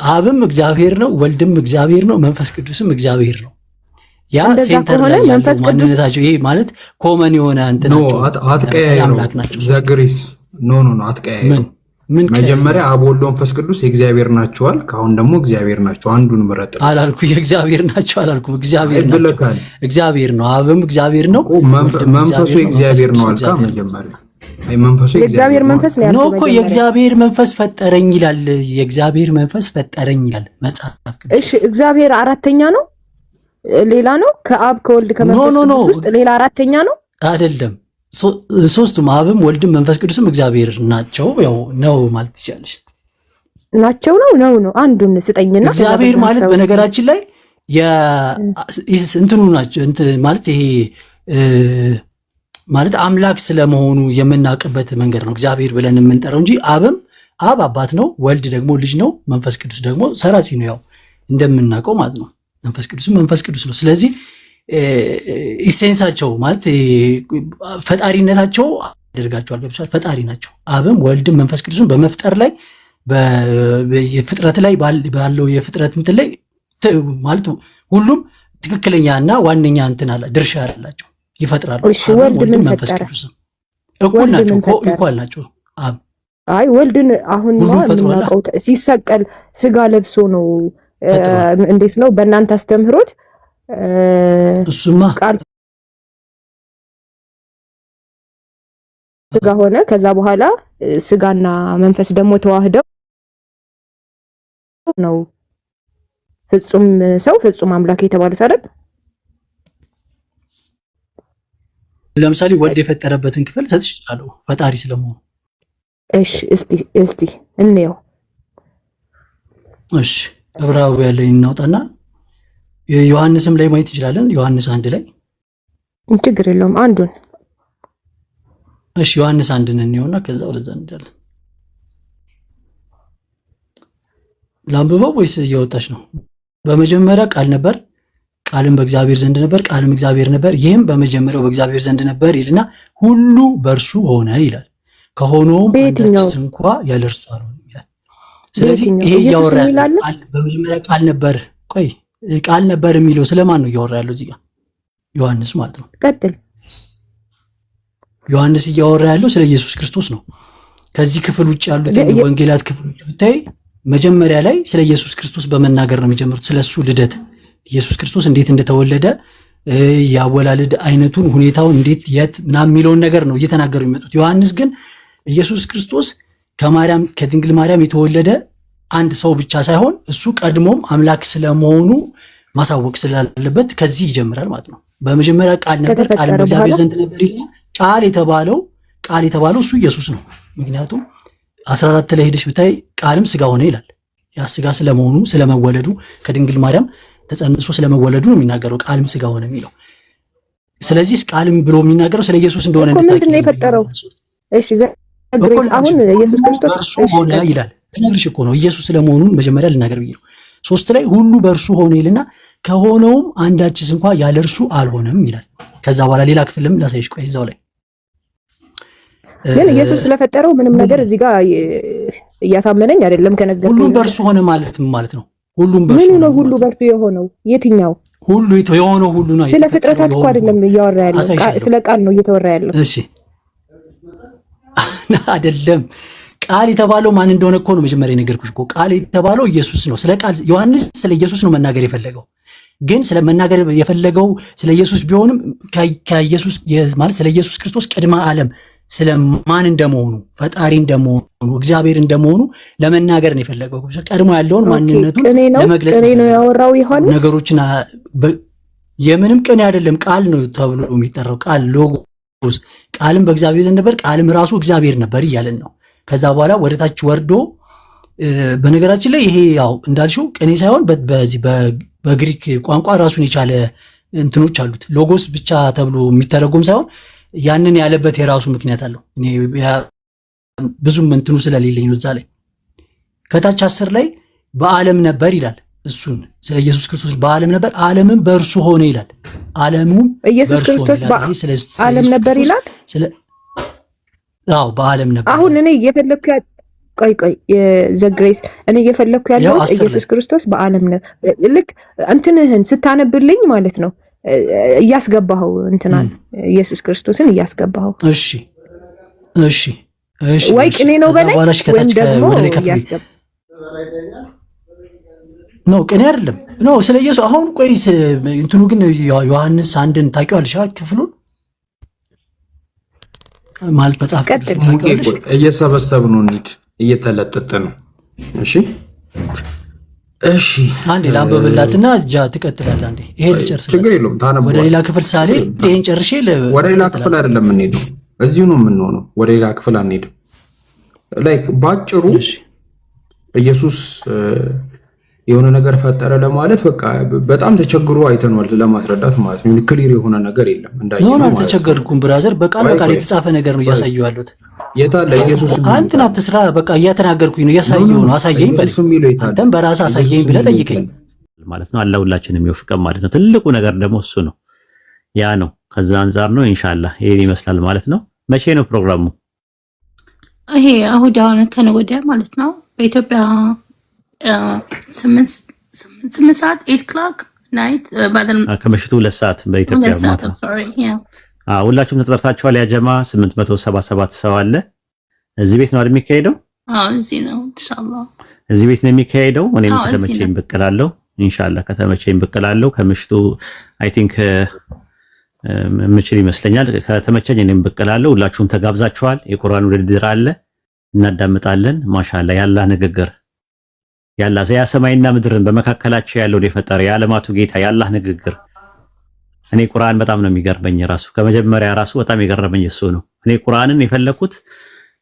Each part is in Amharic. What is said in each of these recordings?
አብም እግዚአብሔር ነው፣ ወልድም እግዚአብሔር ነው፣ መንፈስ ቅዱስም እግዚአብሔር ነው። ያ እንደዛ ሴንተር ከሆነ ላይ ያለው መንፈስ ቅዱስ ማንነታቸው ይሄ ማለት ኮመን የሆነ ኖ እንትናቸው ለምሳሌ አትቀያየሩ። አምላክ ናቸው ሶስቱ። ዘግሪስ ኖ ኖ ኖ አትቀያየሩ። ምን ምን መጀመሪያ አብ ወልድ መንፈስ ቅዱስ የእግዚአብሔር ናቸዋል። ካሁን ደግሞ እግዚአብሔር ናቸው። አንዱን ምረጥ። አላልኩ የእግዚአብሔር ናቸው አላልኩ፣ እግዚአብሔር ናቸው። ብለካል እግዚአብሔር ነው፣ አብም እግዚአብሔር ነው፣ እኮ ወልድም መንፈሱ እግዚአብሔር ነው፣ የእግዚአብሔር ነው መንፈስ አልካ። ቅዱስ እግዚአብሔር ነው። መጀመሪያ አይ መንፈሱ የእግዚአብሔር የእግዚአብሔር ነው መንፈስ ነው ኖ ያልከው እኮ መጀመሪያ። የእግዚአብሔር መንፈስ ፈጠረኝ ይላል። የእግዚአብሔር መንፈስ ፈጠረኝ ይላል መጽሐፍ ቅዱስ። እሺ እግዚአብሔር አራተኛ ነው? ሌላ ነው? ከአብ ከወልድ ኖ ከመንፈስ ኖ ኖ ቅዱስ ውስጥ ሌላ አራተኛ ነው? አይደለም። ሶስቱም አብም ወልድም መንፈስ ቅዱስም እግዚአብሔር ናቸው። ያው ነው ማለት ትችላለሽ። ናቸው ነው አንዱን ስጠኝና እግዚአብሔር ማለት በነገራችን ላይ እንትኑ ናቸው ማለት ይሄ ማለት አምላክ ስለመሆኑ የምናውቅበት መንገድ ነው እግዚአብሔር ብለን የምንጠራው እንጂ አብ አባት ነው፣ ወልድ ደግሞ ልጅ ነው፣ መንፈስ ቅዱስ ደግሞ ሰራሲ ነው። ያው እንደምናውቀው ማለት ነው። መንፈስ ቅዱስም መንፈስ ቅዱስ ነው። ስለዚህ ኢሴንሳቸው ማለት ፈጣሪነታቸው ያደርጋቸዋል። ገብቶሻል? ፈጣሪ ናቸው። አብም ወልድም መንፈስ ቅዱስም በመፍጠር ላይ የፍጥረት ላይ ባለው የፍጥረት እንትን ላይ ማለት ሁሉም ትክክለኛና ዋነኛ እንትን አለ ድርሻ አላቸው። ይፈጥራሉ። እሺ ወልድ ምን መንፈስ ፈጠረ? ቅዱስም እኩል ናቸው። ኢኳል ናቸው። አይ ወልድን አሁን ሁሉም ፈጥሯል። የምናውቀው ሲሰቀል ስጋ ለብሶ ነው። እንዴት ነው በእናንተ አስተምህሮት? እሱማ ቃል ስጋ ሆነ። ከዛ በኋላ ስጋና መንፈስ ደግሞ ተዋህደው ነው ፍጹም ሰው ፍጹም አምላክ የተባሉት አይደል? ለምሳሌ ወልድ የፈጠረበትን ክፍል ሰጥሽ ይችላል ፈጣሪ ስለመሆኑ። እሺ እስቲ እንየው። እሺ ዕብራውያን ላይ እናውጣና ዮሐንስም ላይ ማየት እንችላለን። ዮሐንስ 1 ላይ ችግር የለውም አንዱን። እሺ ዮሐንስ 1ን እንየውና ከዛ ወደዛ እንሄዳለን። ላንብበው ወይስ እየወጣች ነው? በመጀመሪያ ቃል ነበር፣ ቃልም በእግዚአብሔር ዘንድ ነበር፣ ቃልም እግዚአብሔር ነበር፣ ይህም በመጀመሪያው በእግዚአብሔር ዘንድ ነበር ይልና ሁሉ በእርሱ ሆነ ይላል። ከሆነውም አንዳችስ እንኳ ያለ እርሱ አልሆነም ይላል። ስለዚህ ይሄ እያወራ በመጀመሪያ ቃል ነበር። ቆይ ቃል ነበር የሚለው ስለማን ነው እያወራ ያለው? እዚህ ጋር ዮሐንስ ማለት ነው። ቀጥል። ዮሐንስ እያወራ ያለው ስለ ኢየሱስ ክርስቶስ ነው። ከዚህ ክፍል ውጭ ያሉትን ወንጌላት ክፍሎች ብታይ መጀመሪያ ላይ ስለ ኢየሱስ ክርስቶስ በመናገር ነው የሚጀምሩት። ስለሱ ልደት፣ ኢየሱስ ክርስቶስ እንዴት እንደተወለደ፣ ያወላለድ አይነቱን፣ ሁኔታውን እንዴት የት ምናምን የሚለውን ነገር ነው እየተናገሩ የሚመጡት። ዮሐንስ ግን ኢየሱስ ክርስቶስ ከድንግል ማርያም የተወለደ አንድ ሰው ብቻ ሳይሆን እሱ ቀድሞም አምላክ ስለመሆኑ ማሳወቅ ስላለበት ከዚህ ይጀምራል ማለት ነው። በመጀመሪያ ቃል ነበር፣ ቃልም በእግዚአብሔር ዘንድ ነበር ይላል። ቃል የተባለው እሱ ኢየሱስ ነው። ምክንያቱም 14 ላይ ሄደሽ ብታይ ቃልም ስጋ ሆነ ይላል። ያ ስጋ ስለመሆኑ ስለመወለዱ ከድንግል ማርያም ተጸንሶ ስለመወለዱ ነው የሚናገረው ቃልም ስጋ ሆነ የሚለው። ስለዚህ ቃልም ብሎ የሚናገረው ስለ ኢየሱስ እንደሆነ እንድታውቂ ነው የፈጠረው። እሺ አሁን ኢየሱስ ክርስቶስ በእርሱ ሆነ ይላል። ልነግርሽ እኮ ነው ኢየሱስ ስለመሆኑን መጀመሪያ ልናገር ብዬ ነው። 3 ላይ ሁሉ በእርሱ ሆነ ይልና ከሆነውም አንዳችስ እንኳ ያለ እርሱ አልሆነም ይላል። ከዛ በኋላ ሌላ ክፍልም ላሳይሽ። ቆይ እዛው ላይ ግን ኢየሱስ ስለፈጠረው ምንም ነገር እዚህ ጋር እያሳመነኝ አይደለም። ከነገር ሁሉም በእርሱ ሆነ ማለት ነው። ሁሉም በእርሱ ምን ነው ሁሉ በእርሱ የሆነው የትኛው? ሁሉ የሆነው ሁሉ ነው። ስለ ፍጥረታት እኮ አይደለም እያወራ ያለው፣ ስለ ቃል ነው እየተወራ ያለው። እሺ አይደለም። ቃል የተባለው ማን እንደሆነ እኮ ነው መጀመሪያ የነገርኩሽ እኮ። ቃል የተባለው ኢየሱስ ነው። ስለ ቃል ዮሐንስ ስለ ኢየሱስ ነው መናገር የፈለገው። ግን ስለ መናገር የፈለገው ስለ ኢየሱስ ቢሆንም ከኢየሱስ ማለት ስለ ኢየሱስ ክርስቶስ ቅድመ ዓለም ስለ ማን እንደመሆኑ ፈጣሪ እንደመሆኑ እግዚአብሔር እንደመሆኑ ለመናገር ነው የፈለገው። ቀድሞ ያለውን ማንነቱን ለመግለጽ ነው ያወራው ዮሐንስ። ነገሮችን የምንም ቅኔ አይደለም፣ ቃል ነው ተብሎ የሚጠራው። ቃል ሎጎስ፣ ቃልም በእግዚአብሔር ዘንድ ነበር፣ ቃልም ራሱ እግዚአብሔር ነበር እያለን ነው። ከዛ በኋላ ወደ ታች ወርዶ በነገራችን ላይ ይሄ ያው እንዳልሽው ቅኔ ሳይሆን በዚህ በግሪክ ቋንቋ ራሱን የቻለ እንትኖች አሉት። ሎጎስ ብቻ ተብሎ የሚተረጎም ሳይሆን ያንን ያለበት የራሱ ምክንያት አለው። እኔ ብዙም እንትኑ ስለሌለኝ ነው። እዛ ላይ ከታች 10 ላይ በዓለም ነበር ይላል። እሱን ስለ ኢየሱስ ክርስቶስ በዓለም ነበር፣ ዓለምም በእርሱ ሆነ ይላል። ዓለሙም ኢየሱስ ክርስቶስ በዓለም ነበር ይላል። አዎ በዓለም ነበር። አሁን እኔ ቆይ ዘ ግሬስ እኔ እየፈለኩ ያለው ኢየሱስ ክርስቶስ በዓለም ነው። ልክ እንትንህን ስታነብልኝ ማለት ነው እያስገባኸው እንትናን ኢየሱስ ክርስቶስን እያስገባኸው። እሺ ወይ ቅኔ ነው በላይ ወይም ደግሞ ነው ቅኔ አይደለም ነው ስለ ኢየሱስ። አሁን ቆይ እንትኑ ግን ዮሐንስ 1ን ታውቂዋለሽ ክፍሉን ማለት መጽሐፍ ቅዱስ እየሰበሰብን ነው እንሂድ እየተለጠጠ ነው። እሺ አንዴ ላንብብላትና ትቀጥላለህ። አንዴ ይሄ ልጨርስ፣ ችግር የለውም ታነብበው። ወደ ሌላ ክፍል ሳልሄድ ይሄን ጨርሼ ወደ ሌላ ክፍል አይደለም የምንሄደው፣ እዚሁ ነው የምንሆነው። ወደ ሌላ ክፍል አንሄድም። ላይክ ባጭሩ ኢየሱስ የሆነ ነገር ፈጠረ ለማለት በቃ በጣም ተቸግሮ አይተናል ለማስረዳት ማለት ነው። ክሊር የሆነ ነገር የለም እንዳየው ነው። ተቸገርኩም ብራዘር፣ በቃል የተጻፈ ነገር ነው እያሳየው ያሉት። የታለ ኢየሱስ አንተና አትስራ፣ በቃ እያተናገርኩኝ ነው እያሳየው ነው። አሳየኝ በል፣ አንተም በራስህ አሳየኝ ብለህ ጠይቀኝ ማለት ነው። አላህ ሁላችንም ይወፍቀን ማለት ነው። ትልቁ ነገር ደግሞ እሱ ነው፣ ያ ነው። ከዛ አንፃር ነው ኢንሻአላህ ይሄን ይመስላል ማለት ነው። መቼ ነው ፕሮግራሙ? ይሄ እሑድ አሁን ከነገ ወዲያ ማለት ነው በኢትዮጵያ 8 ሰዓት 8 o'clock ናይት ከምሽቱ 2 ሰዓት በኢትዮጵያ ማለት ነው። ሁላችሁም ተጠርታችኋል። ያ ጀማ 877 ሰው አለ። እዚህ ቤት ነው አይደል የሚካሄደው? እዚህ ነው ኢንሻአላህ። እዚህ ቤት ነው የሚካሄደው። እኔም ከተመቸኝ ብቅ እላለሁ ኢንሻአላህ። ከተመቸኝ ብቅ እላለሁ። ከምሽቱ አይ ቲንክ ምችል ይመስለኛል። ከተመቸኝ እኔም ብቅ እላለሁ። ሁላችሁም ተጋብዛችኋል። የቁርአን ውድድር አለ፣ እናዳምጣለን። ማሻአላህ ያላህ ንግግር ያላ ዘያ ሰማይና ምድርን በመካከላቸው ያለው የፈጠረ የዓለማቱ ጌታ ያላህ ንግግር። እኔ ቁርአን በጣም ነው የሚገርመኝ። ራሱ ከመጀመሪያ ራሱ በጣም የገረመኝ እሱ ነው። እኔ ቁርአንን የፈለኩት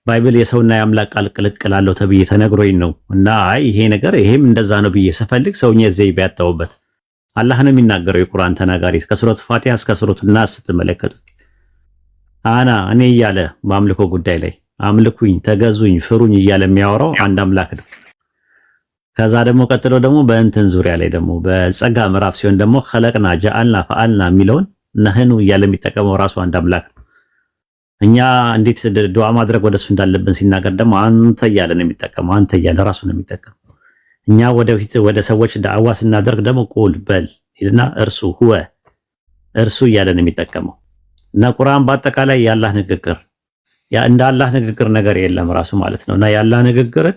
ባይብል የሰውና የአምላክ ቃል ቅልቅል አለው ተብዬ ተነግሮኝ ነው። እና አይ ይሄ ነገር ይሄም እንደዛ ነው ብዬ ስፈልግ ሰውኛ ዘይ ቢያጣውበት አላህ ነው የሚናገረው። የቁርአን ተናጋሪ ከሱረቱ ፋቲሃ እስከ ሱረቱ ናስ ስትመለከቱት እኔ እያለ በአምልኮ ጉዳይ ላይ አምልኩኝ፣ ተገዙኝ፣ ፍሩኝ እያለ የሚያወራው አንድ አምላክ ነው። ከዛ ደግሞ ቀጥሎ ደግሞ በእንትን ዙሪያ ላይ ደግሞ በጸጋ ምዕራፍ ሲሆን ደግሞ خلقنا جعلنا فعلنا የሚለውን ነህኑ እያለ የሚጠቀመው ራሱ አንድ አምላክ ነው። እኛ እንዴት ዱዓ ማድረግ ወደሱ እንዳለብን ሲናገር ደግሞ አንተ እያለ ነው የሚጠቀመው። አንተ እያለ ራሱ ነው የሚጠቀመው። እኛ ወደፊት ወደ ሰዎች ዳዕዋ ስናደርግ ደግሞ ቁል በል ይልና እርሱ እያለ ነው የሚጠቀመው። እና ቁርአን በአጠቃላይ ያላህ ንግግር እንደ አላህ ንግግር ነገር የለም ራሱ ማለት ነው። እና ያላህ ንግግር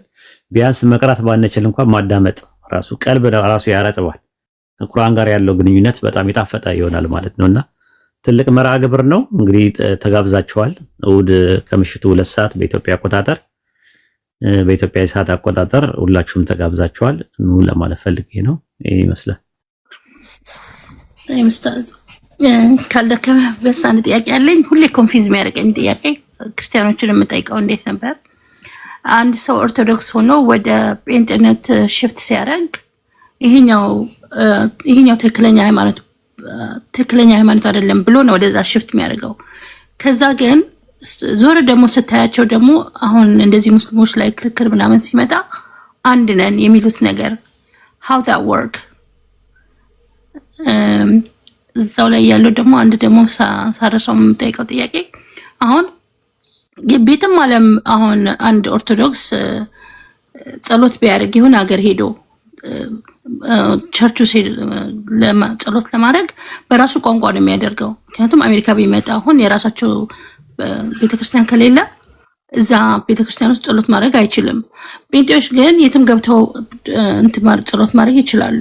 ቢያንስ መቅራት ባንችል እንኳን ማዳመጥ ራሱ ቀልብ ራሱ ያረጥባል። ከቁርአን ጋር ያለው ግንኙነት በጣም የጣፈጠ ይሆናል ማለት ነውና ትልቅ መርሃ ግብር ነው። እንግዲህ ተጋብዛችኋል። እሑድ ከምሽቱ 2 ሰዓት በኢትዮጵያ አቆጣጠር፣ በኢትዮጵያ ሰዓት አቆጣጠር ሁላችሁም ተጋብዛችኋል። ነው ለማለት ፈልጌ ነው። ይሄ ይመስላል። ኡስታዝ ካልደከመ በስ አንድ ጥያቄ አለኝ። ሁሌ ኮንፊዝ የሚያደርገኝ ጥያቄ ክርስቲያኖችን የምጠይቀው እንዴት ነበር አንድ ሰው ኦርቶዶክስ ሆኖ ወደ ጴንጤነት ሽፍት ሲያደርግ ይሄኛው ትክክለኛ ሃይማኖት አይደለም ብሎ ነው ወደዛ ሽፍት የሚያደርገው። ከዛ ግን ዞር ደግሞ ስታያቸው ደግሞ አሁን እንደዚህ ሙስሊሞች ላይ ክርክር ምናምን ሲመጣ አንድ ነን የሚሉት ነገር how that work እዛው ላይ ያለው ደግሞ አንድ ደግሞ ሳረሳው የምጠይቀው ጥያቄ አሁን ቤትም ዓለም አሁን አንድ ኦርቶዶክስ ጸሎት ቢያደርግ ይሁን ሀገር ሄዶ ቸርቹ ጸሎት ለማድረግ በራሱ ቋንቋ ነው የሚያደርገው። ምክንያቱም አሜሪካ ቢመጣ አሁን የራሳቸው ቤተክርስቲያን ከሌለ እዛ ቤተክርስቲያን ውስጥ ጸሎት ማድረግ አይችልም። ጴንጤዎች ግን የትም ገብተው ጸሎት ማድረግ ይችላሉ።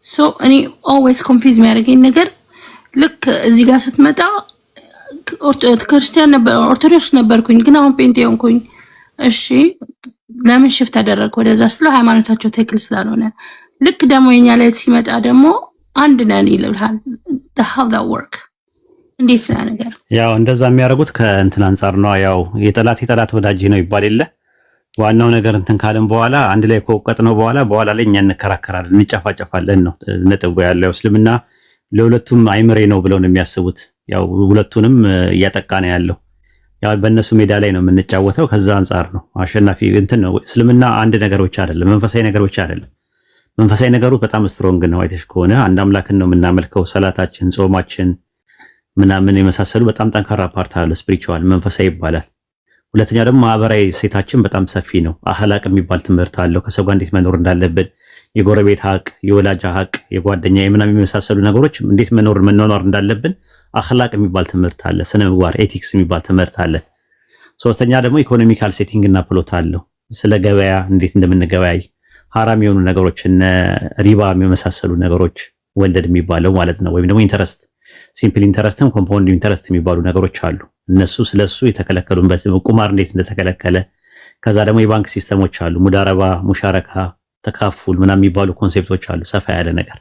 ሶ እኔ always confuse የሚያደርገኝ ነገር ልክ እዚህ ጋር ስትመጣ ክርስቲያን ነበር ኦርቶዶክስ ነበርኩኝ ግን አሁን ጴንጤ ሆንኩኝ። እሺ ለምን ሽፍት አደረግኩ ወደዛ? ስለ ሃይማኖታቸው ትክክል ስላልሆነ። ልክ ደግሞ የኛ ላይ ሲመጣ ደግሞ አንድ ነን ይልሃል። how that work እንዴት ነው ነገር? ያው እንደዛ የሚያደርጉት ከእንትን አንፃር ነው። ያው የጠላት ወዳጅ ነው ይባል የለ። ዋናው ነገር እንትን ካልን በኋላ አንድ ላይ ከወቀጥ ነው በኋላ ላይ እኛ እንከራከራለን፣ እንጨፋጨፋለን ነው ነጥቡ ያለው። እስልምና ለሁለቱም አይምሬ ነው ብለው ነው የሚያስቡት። ያው ሁለቱንም እያጠቃ ነው ያለው። ያው በእነሱ ሜዳ ላይ ነው የምንጫወተው። ከዛ አንፃር ነው አሸናፊ እንትን ነው። እስልምና አንድ ነገር ብቻ አይደለም፣ መንፈሳዊ ነገር ብቻ አይደለም። መንፈሳዊ ነገሩ በጣም ስትሮንግ ነው። አይተሽ ከሆነ አንድ አምላክን ነው የምናመልከው። ሰላታችን፣ ጾማችን ምናምን የመሳሰሉ በጣም ጠንካራ ፓርት አለ። ስፒሪቹዋል መንፈሳዊ ይባላል። ሁለተኛ ደግሞ ማህበራዊ ሴታችን በጣም ሰፊ ነው። አህላቅ የሚባል ትምህርት አለው። ከሰው ጋር እንዴት መኖር እንዳለብን፣ የጎረቤት ሀቅ፣ የወላጅ ሀቅ፣ የጓደኛ የምናምን የሚመሳሰሉ ነገሮች እንዴት መኖር እንዳለብን አህላቅ የሚባል ትምህርት አለ። ስነ ምግባር ኤቲክስ የሚባል ትምህርት አለ። ሶስተኛ ደግሞ ኢኮኖሚካል ሴቲንግ እና ፕሎት አለው። ስለ ገበያ እንዴት እንደምንገበያይ ሐራም የሆኑ ነገሮች እነ ሪባ የሚመሳሰሉ ነገሮች ወለድ የሚባለው ማለት ነው። ወይም ደግሞ ኢንተረስት፣ ሲምፕል ኢንተረስትም ኮምፓውንድ ኢንተረስት የሚባሉ ነገሮች አሉ። እነሱ ስለሱ የተከለከሉበት ቁማር እንዴት እንደተከለከለ። ከዛ ደግሞ የባንክ ሲስተሞች አሉ። ሙዳረባ፣ ሙሻረካ፣ ተካፉል ምናምን የሚባሉ ኮንሴፕቶች አሉ። ሰፋ ያለ ነገር።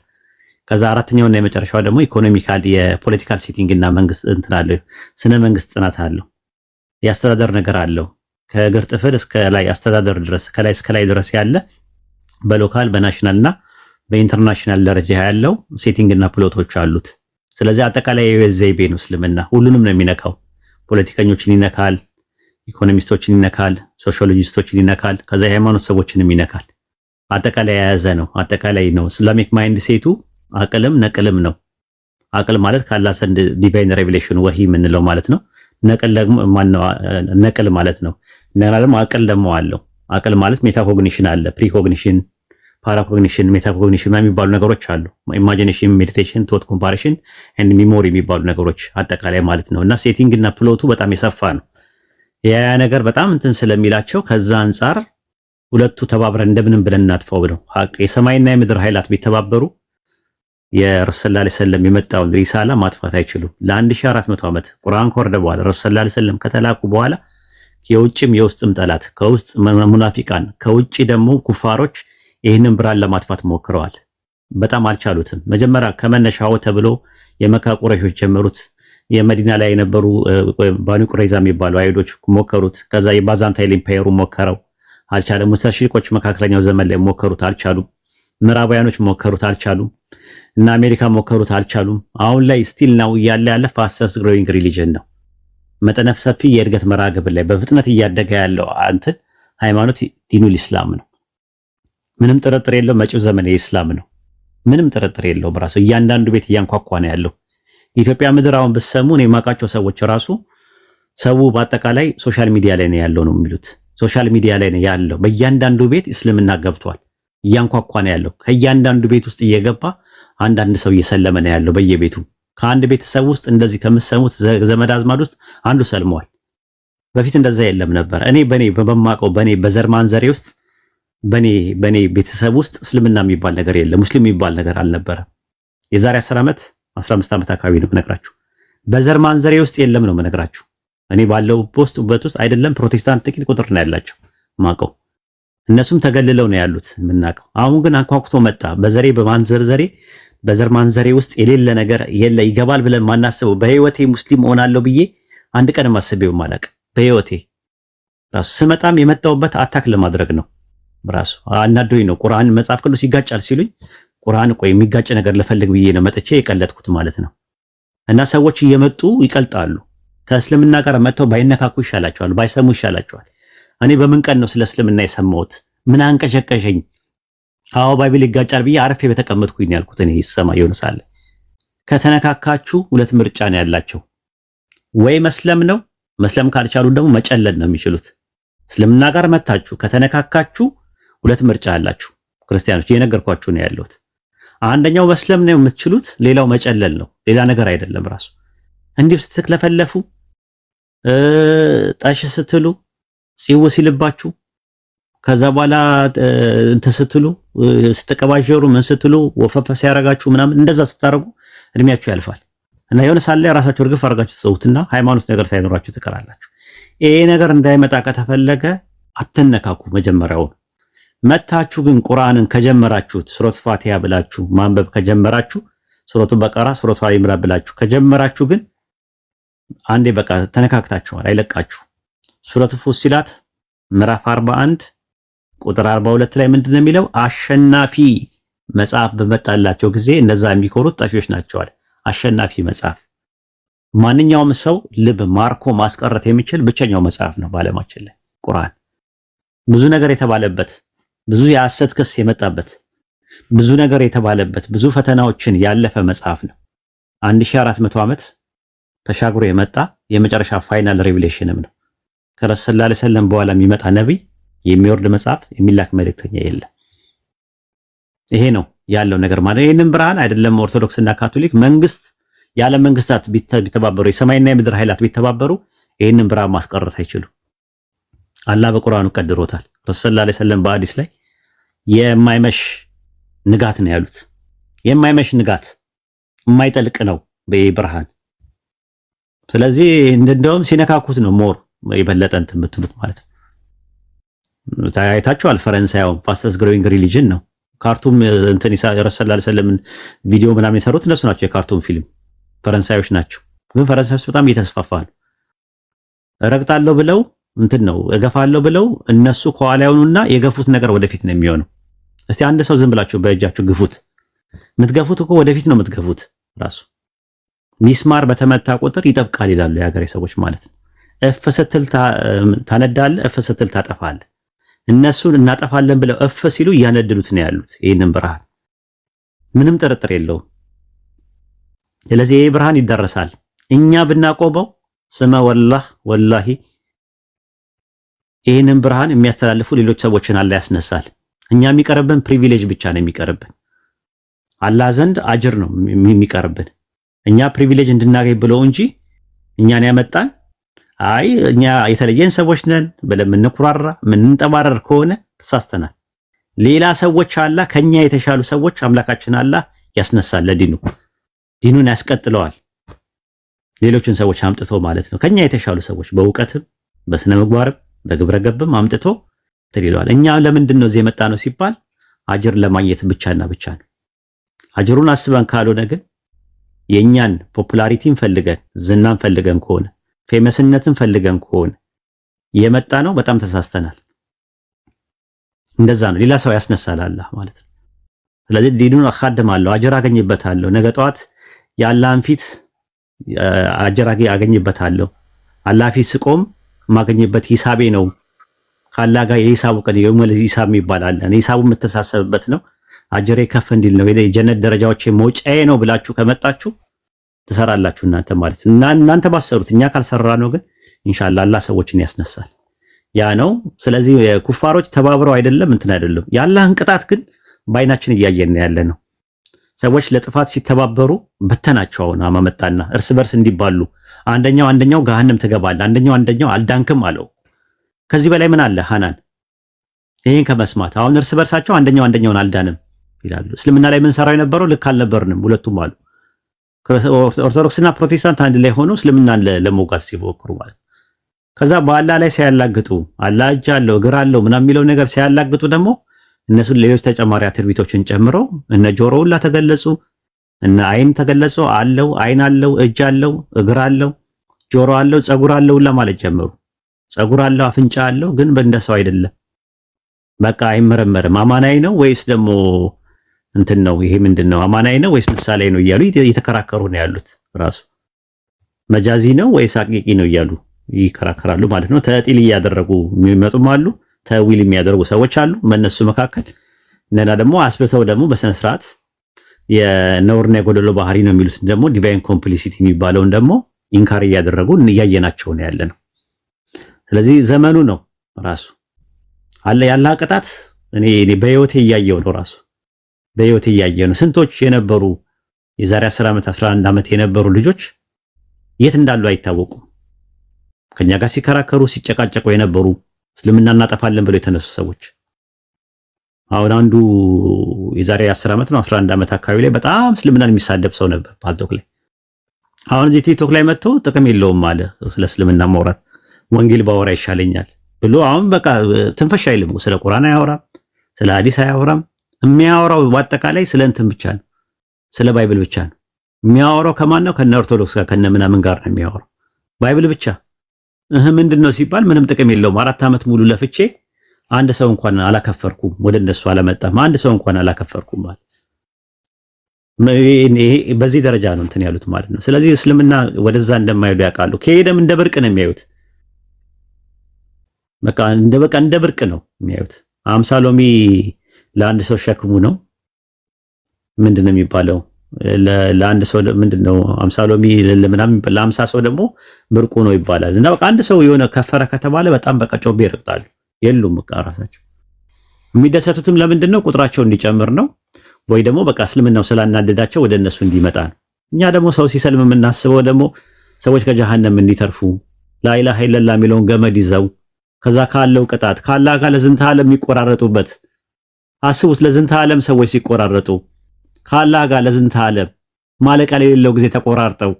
ከዛ አራተኛውና የመጨረሻው ደግሞ ኢኮኖሚካል የፖለቲካል ሴቲንግ እና መንግስት እንትን አለው። ስነ መንግስት ጥናት አለው። የአስተዳደር ነገር አለው። ከእግር ጥፍር እስከ ላይ አስተዳደር ድረስ ከላይ እስከ ላይ ድረስ ያለ በሎካል በናሽናል እና በኢንተርናሽናል ደረጃ ያለው ሴቲንግ እና ፕሎቶች አሉት። ስለዚህ አጠቃላይ የህይወት ዘይቤ ነው እስልምና። ሁሉንም ነው የሚነካው። ፖለቲከኞችን ይነካል፣ ኢኮኖሚስቶችን ይነካል፣ ሶሺዮሎጂስቶችን ይነካል፣ ከዛ የሃይማኖት ሰዎችንም ይነካል። አጠቃላይ የያዘ ነው። አጠቃላይ ነው። ኢስላሚክ ማይንድ ሴቱ አቅልም ነቅልም ነው። አቅል ማለት ከአላህ ዘንድ ዲቫይን ሬቨሌሽን ወሂ የምንለው ማለት ነው። ነቅል ደግሞ ማነው? ነቅል ማለት ነው። እና ደግሞ አቅል ደግሞ አለው። አቅል ማለት ሜታኮግኒሽን አለ፣ ፕሪኮግኒሽን፣ ፓራኮግኒሽን፣ ሜታኮግኒሽን የሚባሉ ነገሮች አሉ። ኢማጂኔሽን፣ ሜዲቴሽን፣ ቶት ኮምፓሬሽን ኤንድ ሚሞሪ የሚባሉ ነገሮች አጠቃላይ ማለት ነው። እና ሴቲንግ እና ፕሎቱ በጣም የሰፋ ነው። ያ ነገር በጣም እንትን ስለሚላቸው ከዛ አንፃር ሁለቱ ተባብረን እንደምንም ብለን እናጥፋው ብለው ሀቅ የሰማይና የምድር ኃይላት ቢተባበሩ የረሱል ሰለላሁ ዐለይሂ ወሰለም የመጣውን ሪሳላ ማጥፋት አይችሉም። ለ1400 ዓመት ቁርአን ከወረደ በኋላ ረሱል ሰለላሁ ዐለይሂ ወሰለም ከተላኩ በኋላ የውጭም የውስጥም ጠላት ከውስጥ ሙናፊቃን ከውጭ ደግሞ ኩፋሮች ይህንን ብርሃን ለማጥፋት ሞክረዋል። በጣም አልቻሉትም። መጀመሪያ ከመነሻው ተብሎ የመካ ቁረይሾች ጀመሩት። የመዲና ላይ የነበሩ ባኒ ቁረይዛ የሚባሉ አይሁዶች ሞከሩት። ከዛ የባዛንታይን ኢምፓየሩ ሞከረው፣ አልቻለም። ሙስተሽሪቆች መካከለኛው ዘመን ላይ ሞከሩት፣ አልቻሉም። ምዕራባውያኖች ሞከሩት፣ አልቻሉም። እና አሜሪካ ሞከሩት፣ አልቻሉም። አሁን ላይ ስቲል ነው ያለ ፋስተስት ግሮዊንግ ሪሊጅን ነው። መጠነ ሰፊ የእድገት መርሃ ግብር ላይ በፍጥነት እያደገ ያለው እንትን ሃይማኖት ዲኑል ኢስላም ነው። ምንም ጥርጥር የለው። መጪው ዘመን የኢስላም ነው። ምንም ጥርጥር የለው። በራሱ እያንዳንዱ ቤት እያንኳኳ ነው ያለው። ኢትዮጵያ ምድር አሁን ብትሰሙ ነው የማውቃቸው ሰዎች ራሱ ሰው በአጠቃላይ ሶሻል ሚዲያ ላይ ነው ያለው ነው የሚሉት። ሶሻል ሚዲያ ላይ ነው ያለው። በእያንዳንዱ ቤት እስልምና ገብቷል። እያንኳኳ ነው ያለው። ከእያንዳንዱ ቤት ውስጥ እየገባ አንዳንድ ሰው እየሰለመ ነው ያለው በየቤቱ። ከአንድ ቤተሰብ ውስጥ እንደዚህ ከምሰሙት ዘመድ አዝማድ ውስጥ አንዱ ሰልሟል። በፊት እንደዛ የለም ነበር። እኔ በማውቀው በዘር ማንዘሬ ውስጥ በኔ ቤተሰብ ውስጥ እስልምና የሚባል ነገር የለም። ሙስሊም የሚባል ነገር አልነበረም። የዛሬ 10 ዓመት 15 ዓመት አካባቢ ነው የምነግራችሁ። በዘር ማንዘሬ ውስጥ የለም ነው የምነግራችሁ። እኔ ባለው ፖስት ውስጥ አይደለም ፕሮቴስታንት ጥቂት ቁጥር ነው ያላቸው ማቀው። እነሱም ተገልለው ነው ያሉት የምናውቀው። አሁን ግን አንኳኩቶ መጣ። በዘር ማንዘሬ ውስጥ የሌለ ነገር የለ ይገባል ብለን ማናስበው። በህይወቴ ሙስሊም ሆናለሁ ብዬ አንድ ቀን ማስቤው ማለቅ በህይወቴ ራሱ ስመጣም የመጣውበት አታክ ለማድረግ ነው። ራሱ አናዶኝ ነው። ቁርአን መጽሐፍ ቅዱስ ይጋጫል ሲሉኝ ቁርአን ቆይ የሚጋጭ ነገር ለፈልግ ብዬ ነው መጥቼ የቀለጥኩት ማለት ነው። እና ሰዎች እየመጡ ይቀልጣሉ። ከእስልምና ጋር መጥተው ባይነካኩ ይሻላቸዋል፣ ባይሰሙ ይሻላቸዋል። እኔ በምን ቀን ነው ስለ እስልምና የሰማሁት? ምን አንቀሸቀሸኝ? አዎ ባይብል ይጋጫል ብዬ አረፌ በተቀመጥኩኝ ያልኩት እኔ ይሰማ ይሆንሳል። ከተነካካችሁ ሁለት ምርጫ ነው ያላቸው። ወይ መስለም ነው፣ መስለም ካልቻሉ ደግሞ መጨለል ነው የሚችሉት። እስልምና ጋር መታችሁ ከተነካካችሁ ሁለት ምርጫ አላችሁ። ክርስቲያኖች እየነገርኳችሁ ነው ያለሁት። አንደኛው መስለም ነው የምትችሉት፣ ሌላው መጨለል ነው። ሌላ ነገር አይደለም። ራሱ እንዲህ ስትክለፈለፉ ጣሽ ስትሉ ጽው ሲልባችሁ ከዛ በኋላ እንትን ስትሉ ስትቀባጀሩ ምን ስትሉ ወፈፈስ ያረጋችሁ ምናምን እንደዛ ስታረጉ እድሜያችሁ ያልፋል እና የሆነ ሳለ ራሳችሁ እርግፍ አርጋችሁ ተውትና ሃይማኖት ነገር ሳይኖራችሁ ትቀራላችሁ። ይሄ ነገር እንዳይመጣ ከተፈለገ አትነካኩ። መጀመሪያው መታችሁ ግን ቁርአንን ከጀመራችሁት ሱረት ፋቲሃ ብላችሁ ማንበብ ከጀመራችሁ ሱረቱ በቀራ ሱረቱ አሊ ኢምራን ብላችሁ ከጀመራችሁ ግን አንዴ በቃ ተነካክታችኋል፣ አይለቃችሁ። ሱረቱ ፉሲላት ምዕራፍ 41 ቁጥር 42 ላይ ምንድነው የሚለው? አሸናፊ መጽሐፍ በመጣላቸው ጊዜ እነዛ የሚኮሩት ጠፊዎች ናቸዋል። አሸናፊ መጽሐፍ ማንኛውም ሰው ልብ ማርኮ ማስቀረት የሚችል ብቸኛው መጽሐፍ ነው በዓለማችን ላይ ቁርአን። ብዙ ነገር የተባለበት፣ ብዙ የሐሰት ክስ የመጣበት፣ ብዙ ነገር የተባለበት፣ ብዙ ፈተናዎችን ያለፈ መጽሐፍ ነው። 1400 ዓመት ተሻግሮ የመጣ የመጨረሻ ፋይናል ሬቪሌሽንም ነው። ከረሱል ሰለላሁ ዐለይሂ ወሰለም በኋላ የሚመጣ ነብይ የሚወርድ መጽሐፍ የሚላክ መልእክተኛ የለም። ይሄ ነው ያለው ነገር ማለት። ይሄንን ብርሃን አይደለም ኦርቶዶክስ እና ካቶሊክ መንግስት ያለ መንግስታት ቢተባበሩ የሰማይና የምድር ኃይላት ቢተባበሩ ይሄንን ብርሃን ማስቀረት አይችሉም። አላህ በቁርአኑ ቀድሮታል። ረሱል ሰለላሁ ዐለይሂ ወሰለም በሐዲስ ላይ የማይመሽ ንጋት ነው ያሉት። የማይመሽ ንጋት የማይጠልቅ ነው በብርሃን። ስለዚህ እንደውም ሲነካኩት ነው ሞር የበለጠ እንትን የምትሉት ማለት ነው። ታያይታችኋል። ፈረንሳያው ፋስተስት ግሮዊንግ ሪሊጅን ነው። ካርቱም እንትን ረሱል ሰለላሁ ዐለይሂ ወሰለም ቪዲዮ ምናምን የሰሩት እነሱ ናቸው። የካርቱም ፊልም ፈረንሳዮች ናቸው። ግን ፈረንሳዮች በጣም እየተስፋፋ ነው። ረግጣለሁ ብለው እንትን ነው እገፋለሁ ብለው እነሱ ከኋላ ያውኑና የገፉት ነገር ወደፊት ነው የሚሆነው። እስቲ አንድ ሰው ዝም ብላችሁ በእጃችሁ ግፉት። የምትገፉት እኮ ወደፊት ነው የምትገፉት። ራሱ ሚስማር በተመታ ቁጥር ይጠብቃል ይላሉ የሀገሬ ሰዎች ማለት ነው። እፍ ስትል ታነዳለህ፣ እፍ ስትል ታጠፋለህ። እነሱን እናጠፋለን ብለው እፍ ሲሉ እያነደዱት ነው ያሉት ይህንን ብርሃን፣ ምንም ጥርጥር የለውም። ስለዚህ ይህ ብርሃን ይደረሳል። እኛ ብናቆመው ስመ ወላሂ ይህንን ብርሃን የሚያስተላልፉ ሌሎች ሰዎችን አላህ ያስነሳል። እኛ የሚቀርብን ፕሪቪሌጅ ብቻ ነው የሚቀርብን፣ አላህ ዘንድ አጅር ነው የሚቀርብን። እኛ ፕሪቪሌጅ እንድናገኝ ብለው እንጂ እኛን ያመጣን አይ እኛ የተለየን ሰዎች ነን ብለን የምንኩራራ የምንጠባረር ከሆነ ተሳስተናል። ሌላ ሰዎች አላህ ከኛ የተሻሉ ሰዎች አምላካችን አላህ ያስነሳል። ለዲኑ ዲኑን ያስቀጥለዋል። ሌሎችን ሰዎች አምጥቶ ማለት ነው ከኛ የተሻሉ ሰዎች በእውቀትም በስነ ምግባርም በግብረ ገብም አምጥቶ ትልይለዋል። እኛ ለምንድን ነው እዚህ የመጣ ነው ሲባል አጅር ለማግኘት ብቻና ብቻ ነው። አጅሩን አስበን ካልሆነ ግን የኛን ፖፑላሪቲን ፈልገን ዝናን ፈልገን ከሆነ ፌመስነትን ፈልገን ከሆነ የመጣ ነው በጣም ተሳስተናል። እንደዛ ነው። ሌላ ሰው ያስነሳል አላህ ማለት ነው። ስለዚህ ዲኑን አኻድማለሁ አጅር አገኝበታለሁ። ነገ ጠዋት የአላህን ፊት አጅር አገኝበታለሁ። አላህ ፊት ስቆም ማገኝበት ሂሳቤ ነው። ካላህ ጋር የሂሳቡ ቀን የውመል ሂሳብ ይባላል። እኔ ሂሳቡ የምተሳሰብበት ነው። አጅሬ ከፍ እንዲል ነው። የጀነት ደረጃዎች መውጫዬ ነው ብላችሁ ከመጣችሁ ትሰራላችሁ እናንተ ማለት ነው። እናንተ ባሰሩት እኛ ካልሰራ ነው ግን ኢንሻአላህ አላህ ሰዎችን ያስነሳል። ያ ነው። ስለዚህ ኩፋሮች ተባብረው አይደለም እንትን አይደለም። የአላህን ቅጣት ግን በአይናችን እያየን ያለ ነው። ሰዎች ለጥፋት ሲተባበሩ በተናቸው። አሁን አማመጣና እርስ በርስ እንዲባሉ አንደኛው ገሃነም ትገባለህ፣ አንደኛው አልዳንክም አለው። ከዚህ በላይ ምን አለ ሐናን? ይሄን ከመስማት አሁን እርስ በርሳቸው አንደኛውን አልዳንም ይላሉ። እስልምና ላይ ምን ሰራው የነበረው ልክ አልነበርንም ሁለቱም አሉ። ኦርቶዶክስና ፕሮቴስታንት አንድ ላይ ሆኖ እስልምናን ለመውጋት ሲሞክሩ ማለት ከዛ በአላህ ላይ ሲያላግጡ አላህ እጅ አለው እግር አለው ምናምን የሚለው ነገር ሲያላግጡ ደግሞ እነሱ ሌሎች ተጨማሪ አትርቢቶችን ጨምረው እነ ጆሮ ሁላ ተገለጹ፣ እነ አይን ተገለጹ። አለው አይን አለው እጅ አለው እግር አለው ጆሮ አለው ጸጉር አለው ሁላ ማለት ጀመሩ። ጸጉር አለው አፍንጫ አለው ግን በእንደሰው አይደለም። በቃ አይመረመርም። አማናይ ነው ወይስ ደግሞ እንትን ነው? ይሄ ምንድነው? አማናይ ነው ወይስ ምሳሌ ነው እያሉ እየተከራከሩ ነው ያሉት። ራሱ መጃዚ ነው ወይስ አቂቂ ነው እያሉ ይከራከራሉ ማለት ነው። ተዕጢል እያደረጉ የሚመጡም አሉ፣ ተዊል የሚያደርጉ ሰዎች አሉ። በእነሱ መካከል እንደና ደግሞ አስብተው ደግሞ በስነ ስርዓት የነውርና የጎደሎ ባህሪ ነው የሚሉት ደግሞ ዲቫይን ኮምፕሊሲቲ የሚባለውን ደግሞ ኢንካር እያደረጉ እያየናቸው ነው ያለ ነው። ስለዚህ ዘመኑ ነው ራሱ አለ ያለ ቅጣት እኔ በህይወቴ እያየው ነው ራሱ በህይወቴ እያየው ነው። ስንቶች የነበሩ የዛሬ 10 ዓመት 11 ዓመት የነበሩ ልጆች የት እንዳሉ አይታወቁም። ከኛ ጋር ሲከራከሩ ሲጨቃጨቁ የነበሩ እስልምና እናጠፋለን ብለው የተነሱ ሰዎች አሁን አንዱ የዛሬ 10 ዓመት ነው 11 ዓመት አካባቢ ላይ በጣም እስልምናን የሚሳደብ ሰው ነበር ፓልቶክ ላይ። አሁን እዚህ ቲክቶክ ላይ መጥቶ ጥቅም የለውም አለ ስለ እስልምና ማውራት ወንጌል ባወራ ይሻለኛል ብሎ አሁን በቃ ትንፈሽ አይልም። ስለ ቁርአን አያወራም፣ ስለ ሐዲስ አያወራም። የሚያወራው በአጠቃላይ ስለ እንትን ብቻ ነው፣ ስለ ባይብል ብቻ ነው የሚያወራው። ከማን ነው? ከነ ኦርቶዶክስ ጋር ከነ ምናምን ጋር ነው የሚያወራው። ባይብል ብቻ ምንድነው ሲባል ምንም ጥቅም የለውም። 4 ዓመት ሙሉ ለፍቼ አንድ ሰው እንኳን አላከፈርኩም፣ ወደ እነሱ አላመጣም፣ አንድ ሰው እንኳን አላከፈርኩም ማለት በዚህ ደረጃ ነው እንትን ያሉት ማለት ነው። ስለዚህ እስልምና ወደዛ እንደማይሉ ያውቃሉ። ከሄደም እንደ ብርቅ ነው የሚያዩት። በቃ እንደ ብርቅ ነው የሚያዩት። 50 ሎሚ ለአንድ ሰው ሸክሙ ነው ምንድነው የሚባለው? ለአንድ ሰው ምንድነው 50 ሎሚ ለምናምን ለ50 ሰው ደግሞ ብርቁ ነው ይባላል። እና በቃ አንድ ሰው የሆነ ከፈረ ከተባለ በጣም በቃ ጮቤ ይረግጣሉ። የሉም በቃ ራሳቸው የሚደሰቱትም ለምንድነው ቁጥራቸው እንዲጨምር ነው፣ ወይ ደግሞ በቃ እስልምናው ስላናደዳቸው ወደ እነሱ እንዲመጣ ነው። እኛ ደግሞ ሰው ሲሰልም የምናስበው ደግሞ ሰዎች ከጀሃነም እንዲተርፉ ላኢላሃ ኢለላህ የሚለውን ገመድ ይዘው ከዛ ካለው ቅጣት ካላህ ጋር ለዝንተ ዓለም የሚቆራረጡበት አስቡት። ለዝንተ ዓለም ሰዎች ሲቆራረጡ ካላህ ጋር ለዝንተ ዓለም ማለቂያ የሌለው ጊዜ ተቆራርጠው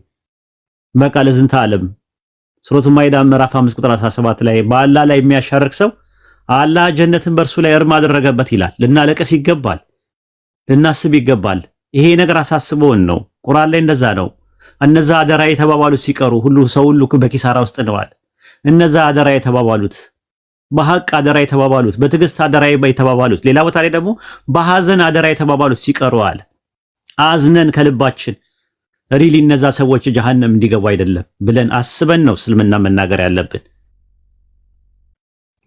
በቃ ለዝንተ ዓለም ሱረቱ ማኢዳ ምዕራፍ 5 ቁጥር 17 ላይ በአላህ ላይ የሚያሻርክ ሰው አላህ ጀነትን በእርሱ ላይ እርም አደረገበት ይላል። ልናለቅስ ይገባል፣ ልናስብ ይገባል። ይሄ ነገር አሳስቦን ነው። ቁርአን ላይ እንደዛ ነው። እነዛ አደራ የተባባሉት ሲቀሩ ሁሉ ሰው ሁሉ በኪሳራ ውስጥ ነዋል። እነዛ አደራ የተባባሉት በሐቅ አደራ የተባባሉት በትዕግስት አደራ የተባባሉት ሌላ ቦታ ላይ ደግሞ በሐዘን አደራ የተባባሉት ሲቀሩ አለ አዝነን ከልባችን ሪሊ እነዛ ሰዎች ጀሃነም እንዲገቡ አይደለም ብለን አስበን ነው እስልምና መናገር ያለብን።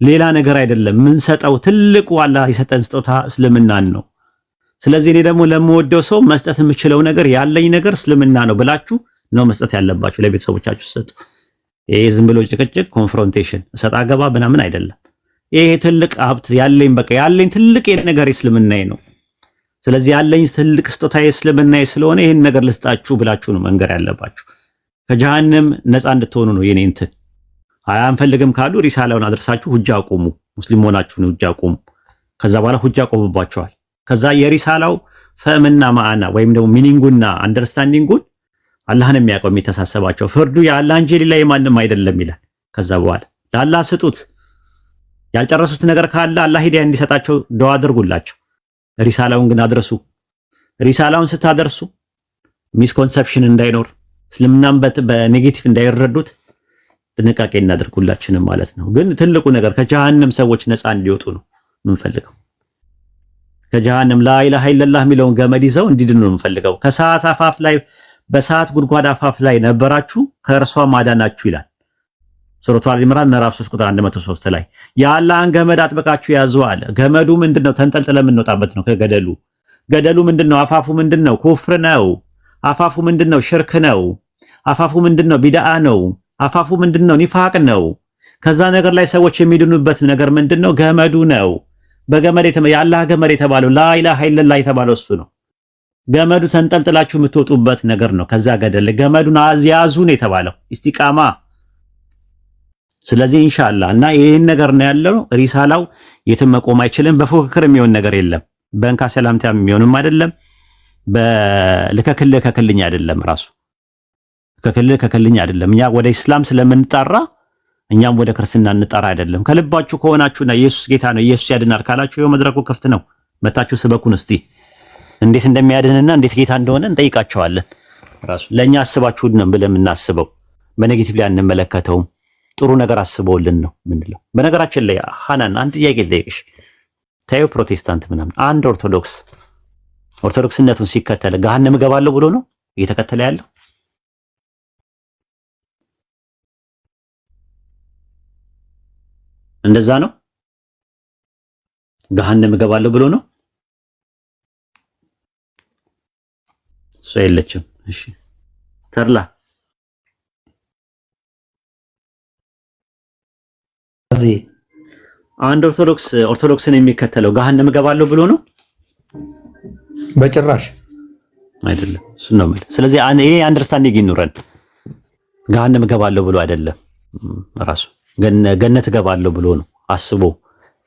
ሌላ ነገር አይደለም። ምን ሰጠው ትልቁ አላህ የሰጠን ስጦታ እስልምናን ነው። ስለዚህ እኔ ደግሞ ለምወደው ሰው መስጠት የምችለው ነገር ያለኝ ነገር እስልምና ነው ብላችሁ ነው መስጠት ያለባችሁ። ለቤተሰቦቻችሁ ሰጡ። ይሄ ዝም ብሎ ጭቅጭቅ ኮንፍሮንቴሽን ሰጣ ገባ ምናምን አይደለም። ይሄ ትልቅ ሀብት ያለኝ በቃ ያለኝ ትልቅ ነገር እስልምናዬ ነው። ስለዚህ ያለኝ ትልቅ ስጦታ እስልምናዬ ስለሆነ ይሄን ነገር ልስጣችሁ ብላችሁ ነው መንገር ያለባችሁ። ከጀሃነም ነፃ እንድትሆኑ ነው የኔ እንትን። አንፈልግም ካሉ ሪሳላውን አድርሳችሁ ሁጃ አቁሙ። ሙስሊም ሆናችሁን ሁጃ አቁሙ። ከዛ በኋላ ሁጃ ቆሙባቸዋል። ከዛ የሪሳላው ፈህምና ማዕና ወይም ደግሞ ሚኒንጉና አንደርስታንዲንጉን አላህን የሚያውቀው የሚተሳሰባቸው ፍርዱ የአላህ እንጂ ሌላ የማንም አይደለም ይላል። ከዛ በኋላ ለአላህ ስጡት። ያልጨረሱት ነገር ካለ አላህ ሂዳያ እንዲሰጣቸው ዱዓ አድርጉላቸው። ሪሳላውን ግን አድርሱ። ሪሳላውን ስታደርሱ ሚስኮንሰፕሽን እንዳይኖር እስልምናን በኔጌቲቭ እንዳይረዱት ጥንቃቄ እናደርጉላችንም ማለት ነው። ግን ትልቁ ነገር ከጀሃነም ሰዎች ነፃ እንዲወጡ ነው የምንፈልገው። ከጀሃነም ላኢላሃ ኢለላህ የሚለውን ገመድ ይዘው እንዲድኑ ነው የምንፈልገው። ከሰዓት አፋፍ ላይ በሰዓት ጉድጓድ አፋፍ ላይ ነበራችሁ ከእርሷ ማዳናችሁ ይላል ሱረቱ አል ኢምራን ምዕራፍ 3 ቁጥር 103 ላይ የአላህን ገመድ አጥብቃችሁ ያዙ አለ። ገመዱ ምንድነው? ተንጠልጥለን የምንወጣበት ነው ከገደሉ። ገደሉ ምንድነው? አፋፉ ምንድነው? ኩፍር ነው። አፋፉ ምንድነው? ሽርክ ነው። አፋፉ ምንድነው? ቢድዓ ነው። አፋፉ ምንድነው? ኒፋቅ ነው። ከዛ ነገር ላይ ሰዎች የሚድኑበት ነገር ምንድነው? ገመዱ ነው። በገመድ የአላህ ገመድ የተባለው ላኢላሃ ኢለላህ የተባለው እሱ ነው። ገመዱ ተንጠልጥላችሁ የምትወጡበት ነገር ነው። ከዛ ገደል ገመዱን ያዙን የተባለው ኢስቲቃማ። ስለዚህ ኢንሻአላህ እና ይሄን ነገር ነው ያለው። ሪሳላው የትም መቆም አይችልም። በፉክክር የሚሆን ነገር የለም። በእንካ ሰላምታ የሚሆንም አይደለም። በልከክል ከክልኝ አይደለም። ራሱ ከክልኝ አይደለም። እኛ ወደ እስላም ስለምንጠራ እኛም ወደ ክርስትና እንጠራ አይደለም። ከልባችሁ ከሆናችሁና ኢየሱስ ጌታ ነው ኢየሱስ ያድናል ካላችሁ ይኸው መድረኩ ክፍት ነው። መታችሁ ስበኩን እስቲ እንዴት እንደሚያድንና እንዴት ጌታ እንደሆነ እንጠይቃቸዋለን። ራሱ ለኛ አስባችሁን ነው ብለን የምናስበው በኔጌቲቭ ላይ አንመለከተውም። ጥሩ ነገር አስበውልን ነው ምንለው። በነገራችን ላይ ሐናን አንድ ጥያቄ ልጠይቅሽ። ታዩ ፕሮቴስታንት ምናምን አንድ ኦርቶዶክስነቱን ሲከተል ገሃነም እገባለሁ ብሎ ነው እየተከተለ ያለው? እንደዛ ነው? ገሃነም እገባለሁ ብሎ ነው? እሱ የለችም። እሺ ተርላ አንድ ኦርቶዶክስን የሚከተለው ገሃነም እገባለሁ ብሎ ነው? በጭራሽ አይደለም። እሱ ነው ማለት። ስለዚህ ይሄ አንደርስታንዲንግ ይኑረን። ገሃነም እገባለሁ ብሎ አይደለም። ራሱ ገነት እገባለሁ ብሎ ነው አስቦ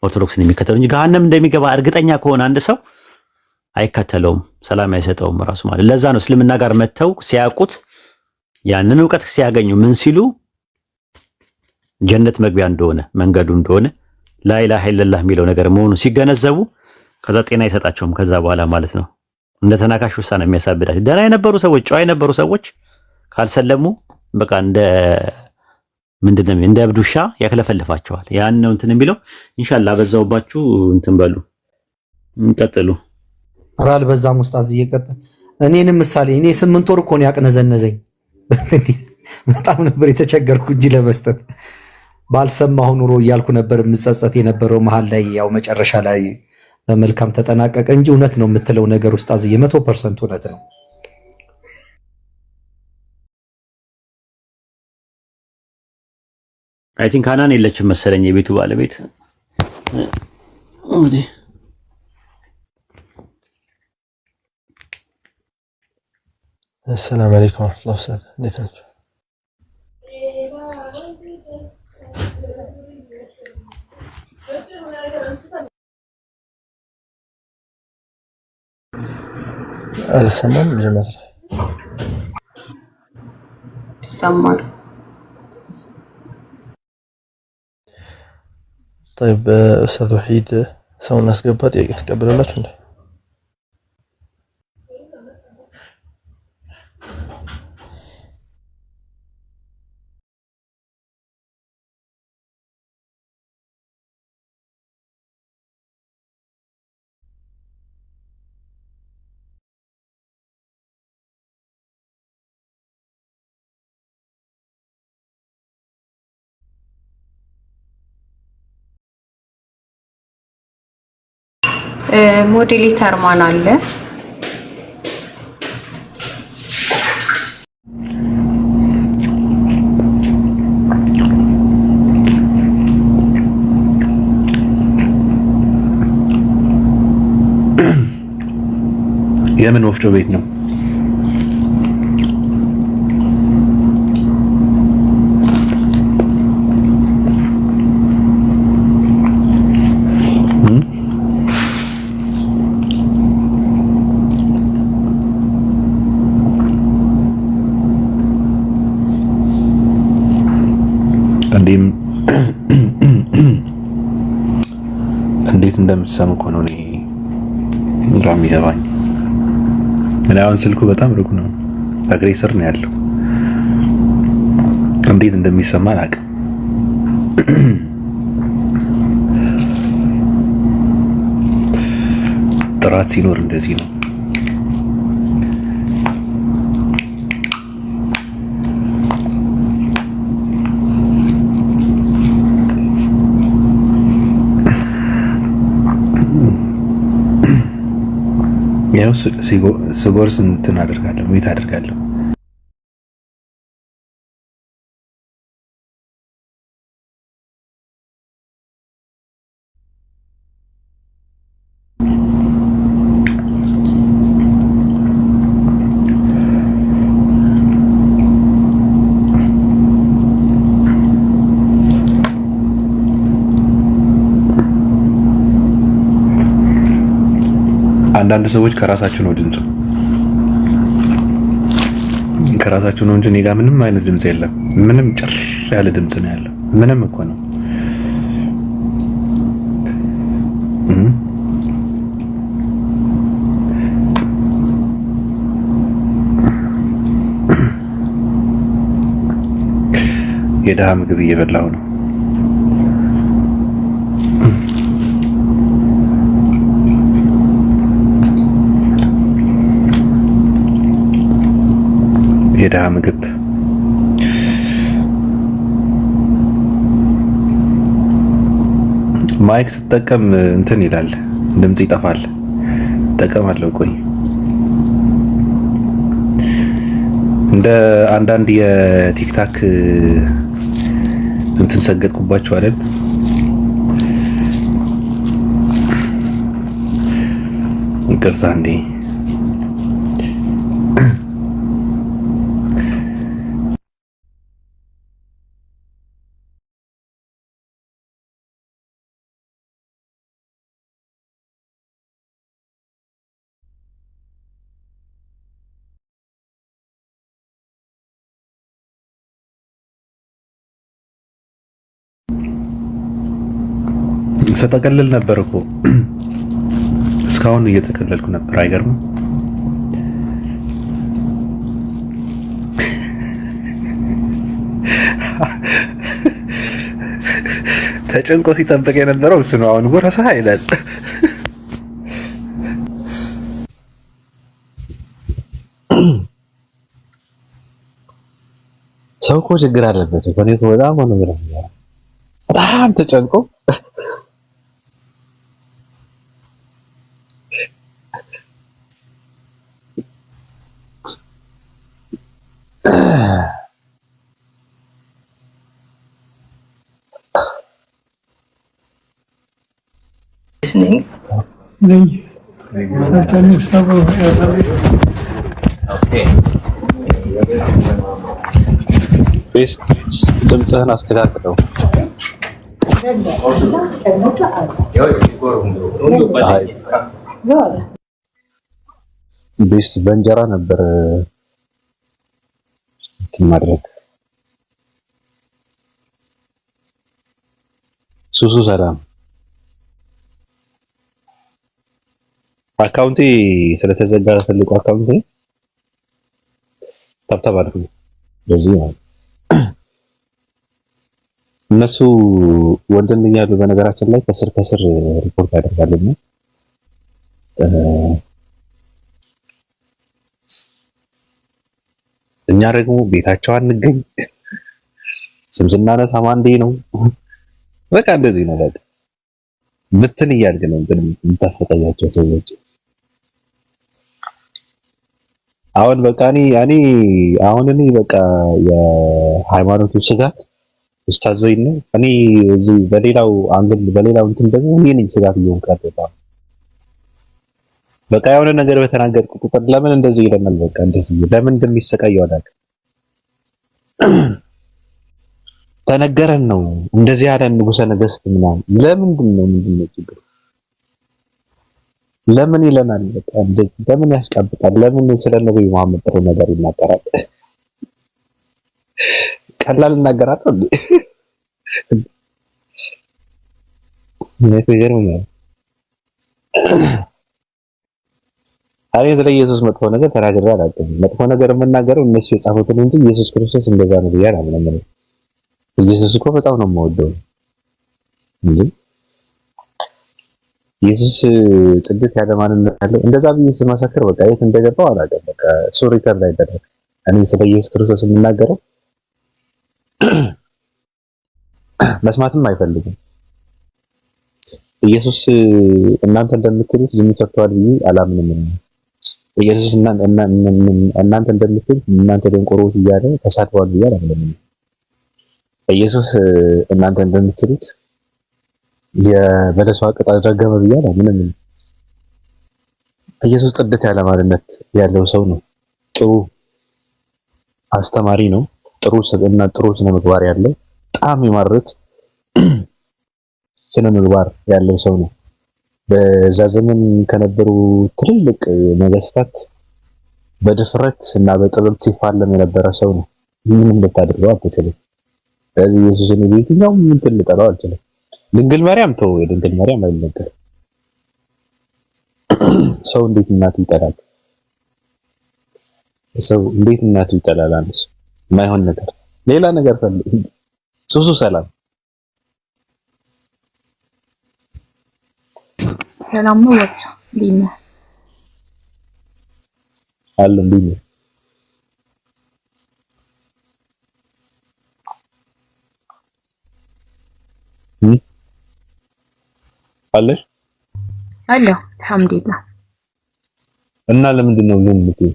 ኦርቶዶክስን የሚከተለው እንጂ ገሃነም እንደሚገባ እርግጠኛ ከሆነ አንድ ሰው አይከተለውም፣ ሰላም አይሰጠውም ራሱ ማለት። ለዛ ነው እስልምና ጋር መተው ሲያውቁት ያንን ዕውቀት ሲያገኙ ምን ሲሉ ጀነት መግቢያ እንደሆነ መንገዱ እንደሆነ ላኢላሃ ኢለላህ የሚለው ነገር መሆኑን ሲገነዘቡ ከዛ ጤና አይሰጣቸውም ከዛ በኋላ ማለት ነው። እንደ ተናካሽ ውሳ ነው የሚያሳብዳቸው። ደህና የነበሩ ሰዎች ጨዋ የነበሩ ሰዎች ካልሰለሙ በቃ እንደ እብዱሻ ያክለፈልፋቸዋል። ያን ነው እንትን የሚለው። ኢንሻአላህ በዛውባችሁ እንትን በሉ እንቀጥሉ። አራል በዛም ኡስታዝ እየቀጠለ እኔንም ምሳሌ እኔ 8 ወር እኮ ነው ያቅነዘነዘኝ። በጣም ነበር የተቸገርኩ እጅ ለመስጠት ባልሰማሁ ኑሮ እያልኩ ነበር የምጸጸት የነበረው። መሀል ላይ ያው መጨረሻ ላይ በመልካም ተጠናቀቀ እንጂ እውነት ነው የምትለው ነገር ኡስታዝ 100% እውነት ነው። አይ ቲንክ ሃናን የለችም መሰለኝ የቤቱ ባለቤት እንግዲህ السلام عليكم ورحمة الله وبركاته. እንዴት ናችሁ? አልሰማም ጀማት ይሰማል። طيب أستاذ وحيد ሰው እናስገባ ጥያቄ ትቀበላላችሁ እንዴ? ሞዴሌተር ማን አለ? የምን ወፍጮ ቤት ነው? እንዴት እንደምትሰሙ እኮ ነው እኔ ግራ የሚገባኝ። እኔ አሁን ስልኩ በጣም ሩቅ ነው፣ በእግሬ ስር ነው ያለው። እንዴት እንደሚሰማ አላውቅም። ጥራት ሲኖር እንደዚህ ነው። ያው ሲጎርስ እንትን አደርጋለሁ ሚት አደርጋለሁ። አንዳንድ ሰዎች ከራሳቸው ነው ድምፁ ከራሳቸው ነው እንጂ እኔ ጋር ምንም አይነት ድምጽ የለም። ምንም ጭር ያለ ድምጽ ነው ያለው። ምንም እኮ ነው። የደሃ ምግብ እየበላሁ ነው። የደሃ ምግብ ማይክ ስትጠቀም እንትን ይላል፣ ድምጽ ይጠፋል። እጠቀማለሁ። ቆይ እንደ አንዳንድ የቲክታክ እንትን ሰገጥኩባቸው አይደል? ይቅርታ እንዴ ሰጠቀልል ነበር እኮ እስካሁን እየተቀለልኩ ነበር። አይገርምም? ተጨንቆ ሲጠብቅ የነበረው እሱ ነው። አሁን ጎረሳ ይላል። ሰው እኮ ችግር አለበት እኮ ነው። በጣም ተጨንቆ ቤስት ድምፅህን አስተካክለው። ቤስት በእንጀራ ነበር ማድረግ። ሱሱ ሰላም። አካውንቴ ስለተዘጋ ትልቁ አካውንቴ ታብታብ አድርጉ። በዚህ ነው እነሱ ወንድም እያሉ በነገራችን ላይ ከስር ከስር ሪፖርት ያደርጋሉና እኛ ደግሞ ቤታቸው አንገኝ ስም ስናነሳ ማንዴ ነው። በቃ እንደዚህ ነው። በቃ ምትን እያልክ ነው እንትን የምታሰቃያቸው ሰዎች። አሁን በቃ እኔ በቃ የሃይማኖቱ ስጋት ኡስታዝ ወይ ነው። እኔ እዚህ በሌላው አንግል በሌላው እንትን ደግሞ እኔ ነኝ ስጋት እየሆንኩ ያለው። በቃ የሆነ ነገር በተናገርኩ ቁጥር ለምን እንደዚህ ይለናል፣ በቃ እንደዚህ ለምን እንደሚሰቃየው አላውቅም። ተነገረን ነው እንደዚህ ያለ ንጉሠ ነገሥት ምናምን ምንድን ነው ችግሩ? ለምን ይለናል? በቃ እንደዚህ ለምን ያስቀብጣል? ለምን ስለ ነብዩ መሐመድ ጥሩ ነገር ይናገራል? ቀላል እናገራለሁ እንዴ? ይገርመኛል። እኔ ስለ ኢየሱስ መጥፎ ነገር ተናግሬ አላውቅም። መጥፎ ነገር የምናገረው እነሱ የጻፉትን እንጂ ኢየሱስ ክርስቶስ እንደዛ ነው ብዬ አላምንም። ኢየሱስ እኮ በጣም ነው የምወደው እንጂ ኢየሱስ ጽድት ያለ ማንነት ያለው እንደዛ ብዬ ስመሰክር በቃ የት እንደገባው አላውቅም። በቃ ሶሪ ከር ላይ ደረሰ። እኔ ስለ ኢየሱስ ክርስቶስ የምናገረው መስማትም አይፈልግም። ኢየሱስ እናንተ እንደምትሉት ዝም ተርቷል ብዬ አላምንም። ኢየሱስ እናንተ እንደምትሉት እናንተ ደንቆሮች እያለ ተሳትፏል ብዬ አላምንም። ኢየሱስ እናንተ እንደምትሉት የበለሷ ቅጠል ረገመ ብዬ አላምንም። ኢየሱስ ጽድት ያለ ማንነት ያለው ሰው ነው። ጥሩ አስተማሪ ነው። ጥሩ ስብዕና፣ ጥሩ ስነ ምግባር ያለው በጣም የሚማርክ ስነ ምግባር ያለው ሰው ነው። በዛ ዘመን ከነበሩ ትልልቅ ነገስታት በድፍረት እና በጥበብ ሲፋለም የነበረ ሰው ነው። ምንም ልታደርገው አትችልም። ስለዚህ ኢየሱስን በየትኛውም እንትን ልጠላው አልችልም። ድንግል ማርያም ተው፣ የድንግል ማርያም አይነገር። ሰው እንዴት እናቱ ይጠላል? ሰው እንዴት እናቱ ይጠላል? አንስ የማይሆን ነገር ሌላ ነገር ፈልግ። ሱሱ ሰላም ሰላም ነው። ወጣ ዲና አለ ዲና አለሽ አለሁ አልሐምዱሊላህ። እና ለምንድን ነው ዝም የምትይው?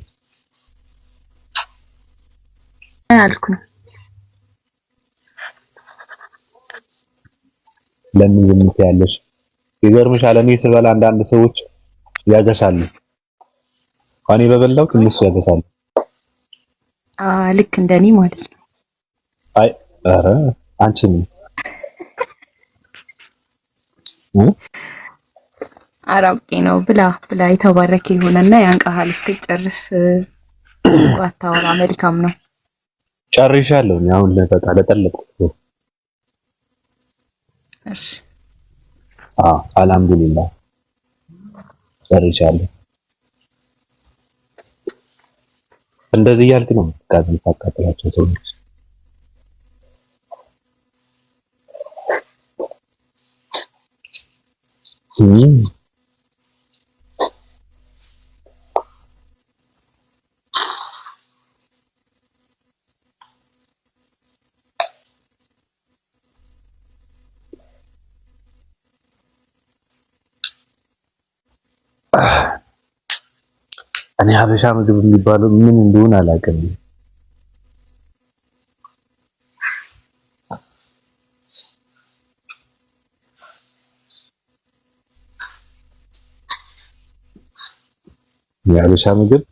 አልኩኝ ለምን ዝም ትያለሽ? ይገርምሻል፣ እኔ ስበላ አንዳንድ ሰዎች ያገሳሉ። እኔ በበላሁት እነሱ ያገሳሉ። ልክ እንደኔ ማለት ነው። አይ ኧረ አንቺ አራውቄ ነው። ብላ ብላ የተባረከ ይሆነና ያንቃሃል እስክጨርስ አታወራ። መልካም ነው። ጨርሻለሁ። አሁን በቃ ለጠለቅኩት። እሺ አልሐምዱሊላህ ጨርሻለሁ። እንደዚህ ያልክ ነው ጋዝን ታቃጥላቸው ሰዎች። እኔ ሀበሻ ምግብ የሚባለው ምን እንደሆነ አላውቅም። የሀበሻ ምግብ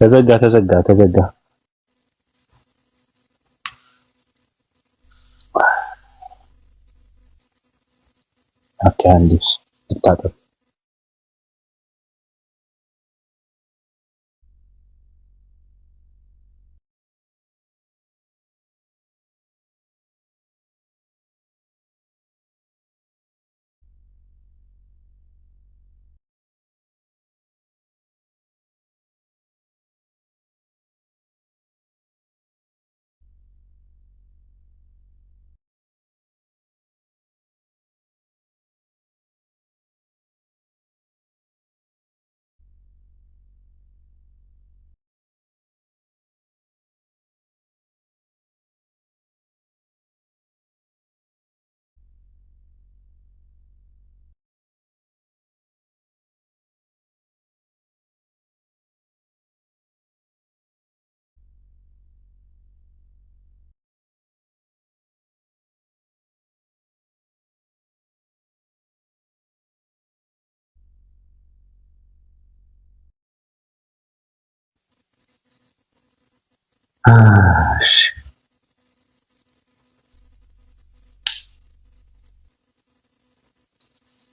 ተዘጋ። አካንዲስ ልታጠብ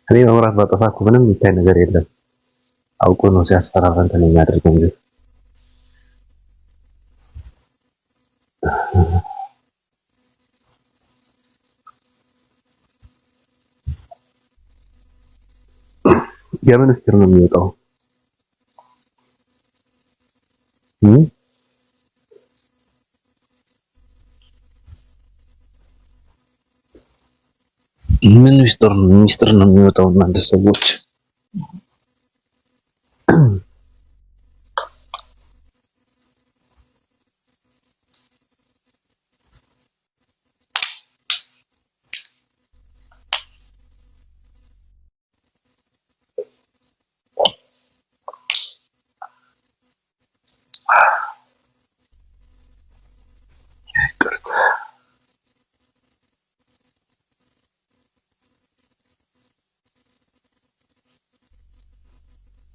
እኔ መብራት ባጠፋ እኮ ምንም የሚታይ ነገር የለም። አውቆ ነው ሲያስፈራራ እንትን የሚያደርገው እንጂ የምን ምስጢር ነው የሚወጣው? ምን ምስጢር ነው የሚወጣው? እናንተ ሰዎች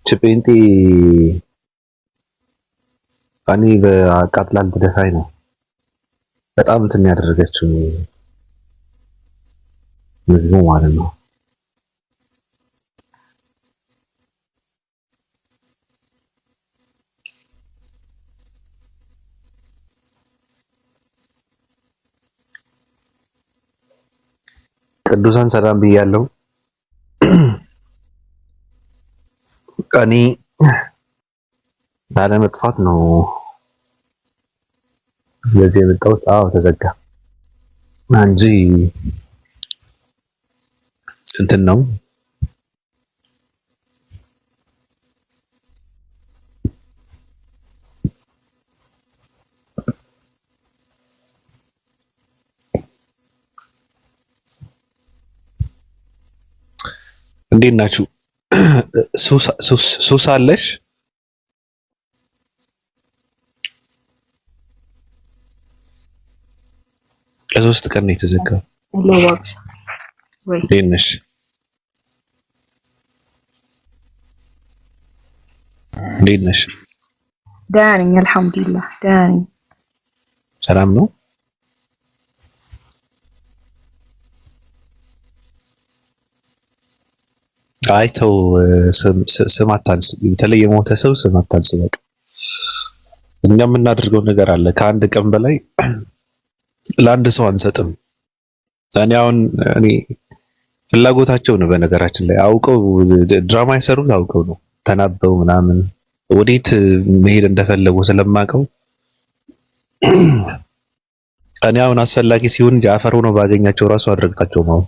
ጴንጤ እኔ በአቃጥላ ልትደፋኝ ነው። በጣም እንትን ያደረገችው ምግቡ ማለት ነው። ቅዱሳን ሰላም ብያለሁ። እኔ ላለመጥፋት ነው ለዚህ የመጣሁት። አዎ ተዘጋ እንጂ እንትን ነው። እንዴት ናችሁ? ሱስ አለሽ? ለሶስት ቀን ነው የተዘጋው። እንዴት ነሽ? እንዴት ነሽ? ደህና ነኝ አልሐምዱሊላህ ደህና ነኝ። ሰላም ነው? አይተው ስም አታንስ። በተለይ የሞተ ሰው ስም አታንስ። በቃ እኛ የምናደርገው ነገር አለ። ከአንድ ቀን በላይ ለአንድ ሰው አንሰጥም። እኔ ፍላጎታቸው ነው። በነገራችን ላይ አውቀው ድራማ የሰሩት አውቀው ነው። ተናበው ምናምን ወዴት መሄድ እንደፈለጉ ስለማውቀው እኔ አሁን አስፈላጊ ሲሆን ጃፈር ሆኖ ባገኛቸው ራሱ አድርጋቸው ነው።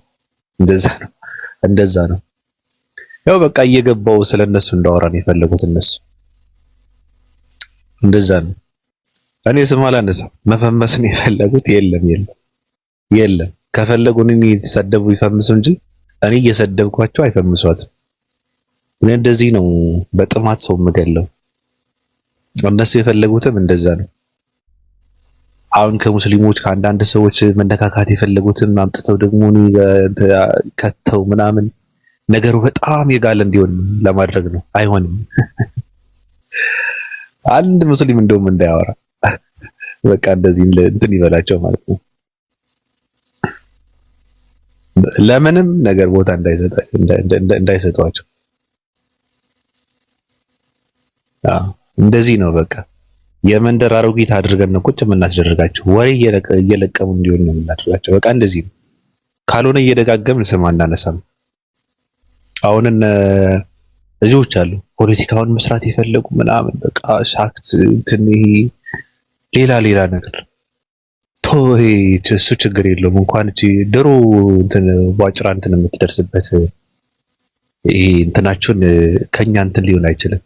እንደዛ ነው። ያው በቃ እየገባው ስለነሱ እንዳወራን የፈለጉት እነሱ እንደዛ ነው። እኔ ስም አላነሳም። መፈመስ ነው የፈለጉት። የለም ከፈለጉ እኔን የተሰደቡ ይፈምሱ እንጂ እኔ እየሰደብኳቸው አይፈምሷትም። እኔ እንደዚህ ነው በጥማት ሰው የምገለው። እነሱ የፈለጉትም እንደዛ ነው። አሁን ከሙስሊሞች ከአንዳንድ ሰዎች መነካካት የፈለጉትም አምጥተው ደግሞ ከተው ምናምን ነገሩ በጣም የጋለ እንዲሆን ለማድረግ ነው። አይሆንም። አንድ ሙስሊም እንደውም እንዳያወራ በቃ እንደዚህ እንትን ይበላቸው ማለት ነው። ለምንም ነገር ቦታ እንዳይሰጧቸው። እንደዚህ ነው በቃ የመንደር አሮጊት አድርገን ነው ቁጭ የምናስደርጋቸው። ወሬ እየለቀሙ እንዲሆን ነው የምናደርጋቸው። በቃ እንደዚህ ነው። ካልሆነ እየደጋገምን ስም አናነሳም። አሁን ልጆች አሉ ፖለቲካውን መስራት የፈለጉ ምናምን በቃ ሻክት እንትን ሌላ ነገር ቶይ እሱ ችግር የለውም። እንኳን እቺ ድሮ እንትን ቧጭራ እንትን የምትደርስበት ይሄ እንትናችሁን ከኛ እንትን ሊሆን አይችልም።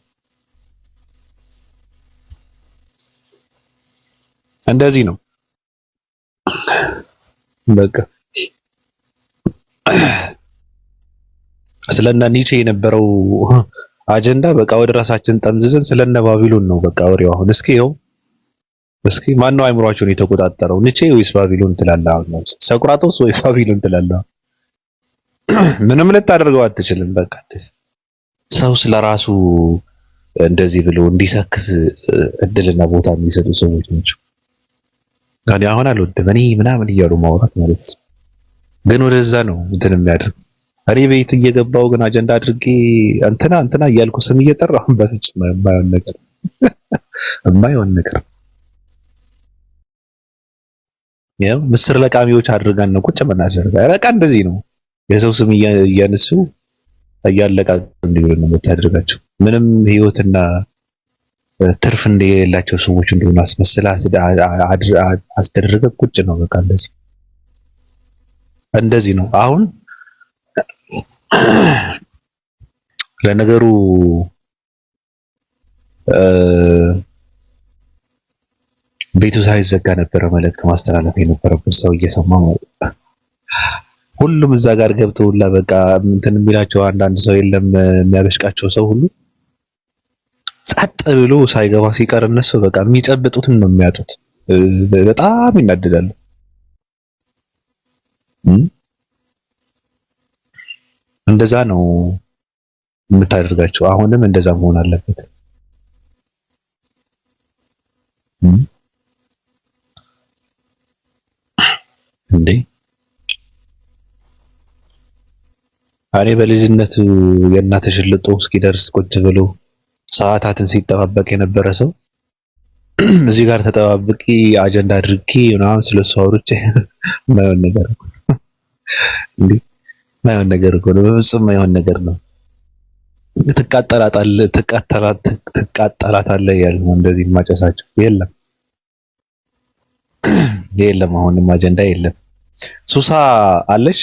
እንደዚህ ነው በቃ። ስለነ ኒቼ የነበረው አጀንዳ በቃ ወደ ራሳችን ጠምዝዘን ስለነ ባቢሎን ነው በቃ ወሬው። አሁን እስኪ ማን ነው አይምሯቸውን የተቆጣጠረው? ኒቼ ወይስ ባቢሎን ትላለህ? አሁን ሰቅራጦስ ወይ ባቢሎን ትላለህ? ምንም ልታደርገው አትችልም። በቃ ሰው ስለራሱ እንደዚህ ብሎ እንዲሰክስ እድልና ቦታ የሚሰጡ ሰዎች ናቸው። ጋር አሁን አልወድም እኔ ምናምን እያሉ ማውራት ማለት ነው። ግን ወደዛ ነው እንትን የሚያደርግ እኔ ቤት እየገባው ግን አጀንዳ አድርጌ እንትና እያልኩ ስም እየጠራሁ በፍጹም የማይሆን ነገር ያው ምስር ለቃሚዎች አድርገን ነው ቁጭ የምናደርገው። በቃ እንደዚህ ነው። የሰው ስም እያነሱ እያለቃቀሙ እንዲሆን ነው የምታደርጋቸው። ምንም ህይወትና ትርፍ እንደሌላቸው ሰዎች እንደሆነ አስመስላ አስደረገ ቁጭ ነው በቃ እንደዚህ ነው። አሁን ለነገሩ ቤቱ ሳይዘጋ ነበረ መልእክት ማስተላለፍ የነበረበት ሰው እየሰማ ማለት ነው። ሁሉም እዛ ጋር ገብተውላ በቃ እንትን የሚላቸው አንዳንድ ሰው የለም የሚያበሽቃቸው ሰው ሁሉ ጸጥ ብሎ ሳይገባ ሲቀር እነሱ በቃ የሚጨብጡትን ነው የሚያጡት። በጣም ይናደዳሉ። እንደዛ ነው የምታደርጋቸው። አሁንም እንደዛ መሆን አለበት። እንዴ እኔ በልጅነቱ የእናትሽ ልጦ እስኪደርስ ቁጭ ብሎ ሰዓታትን ሲጠባበቅ የነበረ ሰው እዚህ ጋር ተጠባብቂ አጀንዳ አድርጌ ምናምን ስለሱ አውርቼ ማይሆን ነገር እንዴ ማይሆን ነገር እኮ ነው። በፍጹም ማይሆን ነገር ነው። ትቃጠላታለህ ያልነው እንደዚህ ማጨሳቸው የለም አሁንም አጀንዳ የለም። ሱሳ አለሽ?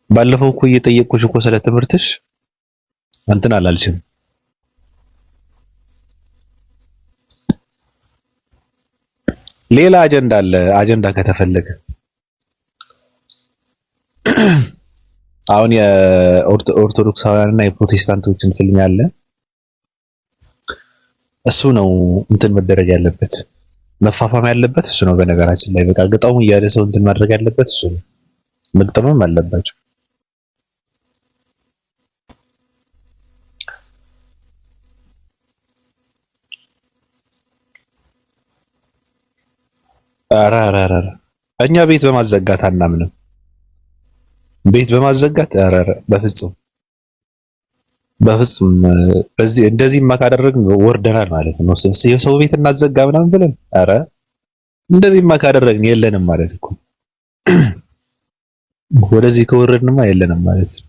ባለፈው እኮ እየጠየቅኩሽ እኮ ስለ ትምህርትሽ እንትን አላልሽም። ሌላ አጀንዳ አለ። አጀንዳ ከተፈለገ አሁን የኦርቶዶክሳውያንና የፕሮቴስታንቶችን ፊልም ያለ እሱ ነው እንትን መደረግ ያለበት መፋፋም ያለበት እሱ ነው። በነገራችን ላይ በቃ ግጣሙ እያለ ሰው እንትን ማድረግ ያለበት እሱ ነው። መግጠምም አለባቸው። አራራራ እኛ ቤት በማዘጋት አናምንም። ቤት በማዘጋት አራራ በፍጹም በዚህ እንደዚህማ ካደረግን ወርደናል ማለት ነው። የሰው ቤት እናዘጋ ምናምን ብለን አረ እንደዚህማ ካደረግን የለንም ማለት እኮ ወደዚህ ከወረድንማ የለንም ማለት ነው።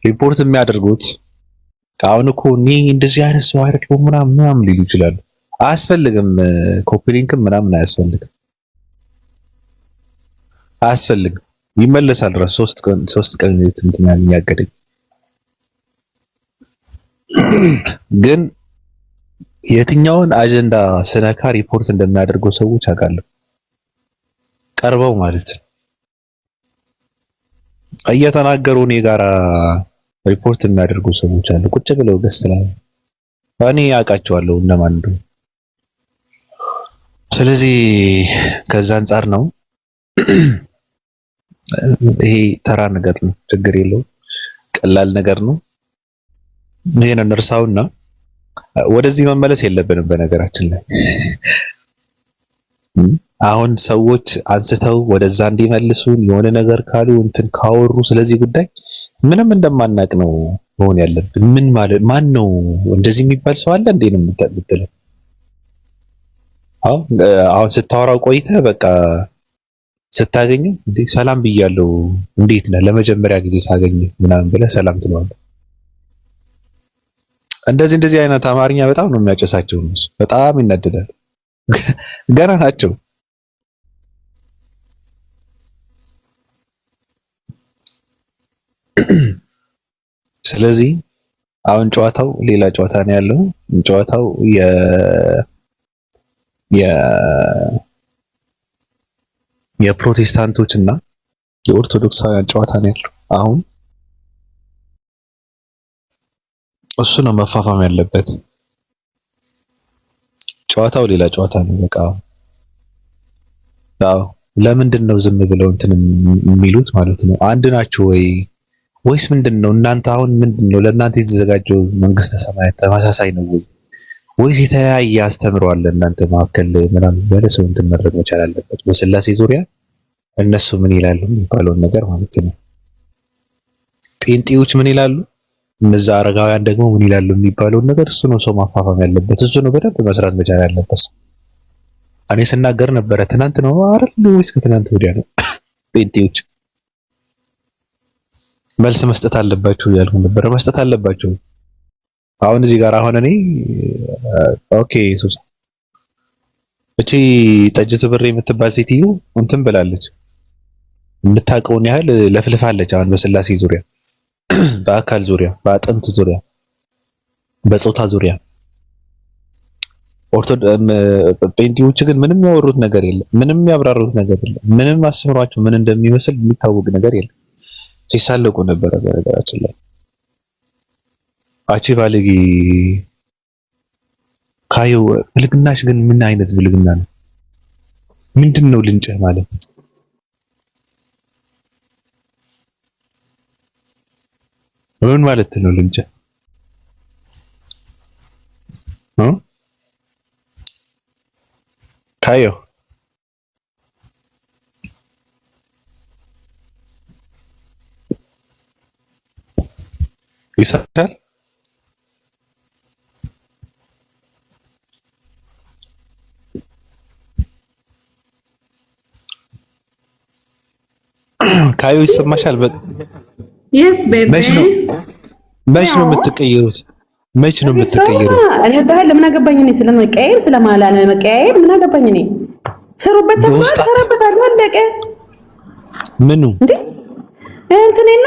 ሪፖርት የሚያደርጉት አሁን እኮ እኔ እንደዚህ አይነት ሰው አይደለም ምናምን ሊሉ ይችላሉ። አያስፈልግም። ኮፒ ሊንክም ምናምን አያስፈልግም። ይመለሳል። ራስ 3 ቀን እንትን ያገደኝ ግን የትኛውን አጀንዳ ስነካ ሪፖርት እንደሚያደርጉ ሰዎች አውቃለሁ። ቀርበው ማለት ነው እየተናገሩ እኔ ጋራ ሪፖርት የሚያደርጉ ሰዎች አሉ ቁጭ ብለው ገስላል። እኔ አውቃቸዋለሁ እነማን እንደሆኑ። ስለዚህ ከዛ አንፃር ነው ይሄ ተራ ነገር ነው፣ ችግር የለውም፣ ቀላል ነገር ነው። ይሄን እንርሳውና ወደዚህ መመለስ የለብንም። በነገራችን ላይ አሁን ሰዎች አንስተው ወደዛ እንዲመልሱን የሆነ ነገር ካሉ እንትን ካወሩ ስለዚህ ጉዳይ ምንም እንደማናቅ ነው መሆን ያለብን። ምን ማለት ማን ነው እንደዚህ የሚባል ሰው አለ እንዴ ነው የምትለው? አሁን ስታወራው ቆይተህ በቃ ስታገኘው እንዴ ሰላም ብያለሁ እንዴት ነህ ለመጀመሪያ ጊዜ ሳገኝ ምናምን ብለህ ሰላም ትለዋለህ። እንደዚህ አይነት አማርኛ በጣም ነው የሚያጨሳቸው እነሱ፣ በጣም ይናደዳሉ። ገና ናቸው። ስለዚህ አሁን ጨዋታው ሌላ ጨዋታ ነው ያለው። ጨዋታው የፕሮቴስታንቶች እና የኦርቶዶክሳውያን ጨዋታ ነው ያለው። አሁን እሱ ነው መፋፋም ያለበት። ጨዋታው ሌላ ጨዋታ ነው። በቃ አዎ፣ ለምንድን ነው ዝም ብለው እንትን የሚሉት ማለት ነው? አንድ ናቸው ወይስ ምንድነው? እናንተ አሁን ምንድነው ለእናንተ የተዘጋጀው መንግስተ ሰማያት ተመሳሳይ ነው ወይስ የተለያየ አስተምሮ አለ እናንተ መካከል ምናምን ያለ ሰው እንትን መድረግ መቻል አለበት። በስላሴ ዙሪያ እነሱ ምን ይላሉ የሚባለውን ነገር ማለት ነው። ጴንጤዎች ምን ይላሉ፣ እነዛ አረጋውያን ደግሞ ምን ይላሉ የሚባለውን ነገር እሱ ነው ሰው ማፋፋም ያለበት። እሱ ነው በደንብ መስራት መቻል ያለበት። እኔ ስናገር ነበረ ትናንት ነው አይደል ወይስ ከትናንት ወዲያ ነው? ጴንጤዎች መልስ መስጠት አለባችሁ ያልኩ ነበረ። መስጠት አለባችሁ። አሁን እዚህ ጋር አሁን እኔ ኦኬ ሱስ እቺ ጠጅቱ ብሬ የምትባል ሴትዮ እንትን ብላለች፣ የምታውቀውን ያህል ለፍልፋለች። አሁን በስላሴ ዙሪያ፣ በአካል ዙሪያ፣ በአጥንት ዙሪያ፣ በጾታ ዙሪያ። ጴንጤዎች ግን ምንም ያወሩት ነገር የለም፣ ምንም ያብራሩት ነገር የለም፣ ምንም አስተምሯቸው ምን እንደሚመስል የሚታወቅ ነገር የለም። ሲሳለቁ ነበረ። በነገራችን ላይ አቺ ባለጌ ካዩ ብልግናሽ ግን ምን አይነት ብልግና ነው? ምንድነው ልንጭህ ማለት ነው? ምን ማለት ነው ልንጭህ? ካዩ ይሰራል። ካዩ ይሰማሻል? yes baby መች ነው የምትቀየሩት? መች ነው የምትቀየሩት? እኔ ባህል ለምን አገባኝ? እኔ ስለመቀየር ስለማላነ መቀየር ምን አገባኝ? እኔ ሰሩበት ተሰራበት አለቀ። ምኑ እንዴ እንትኔና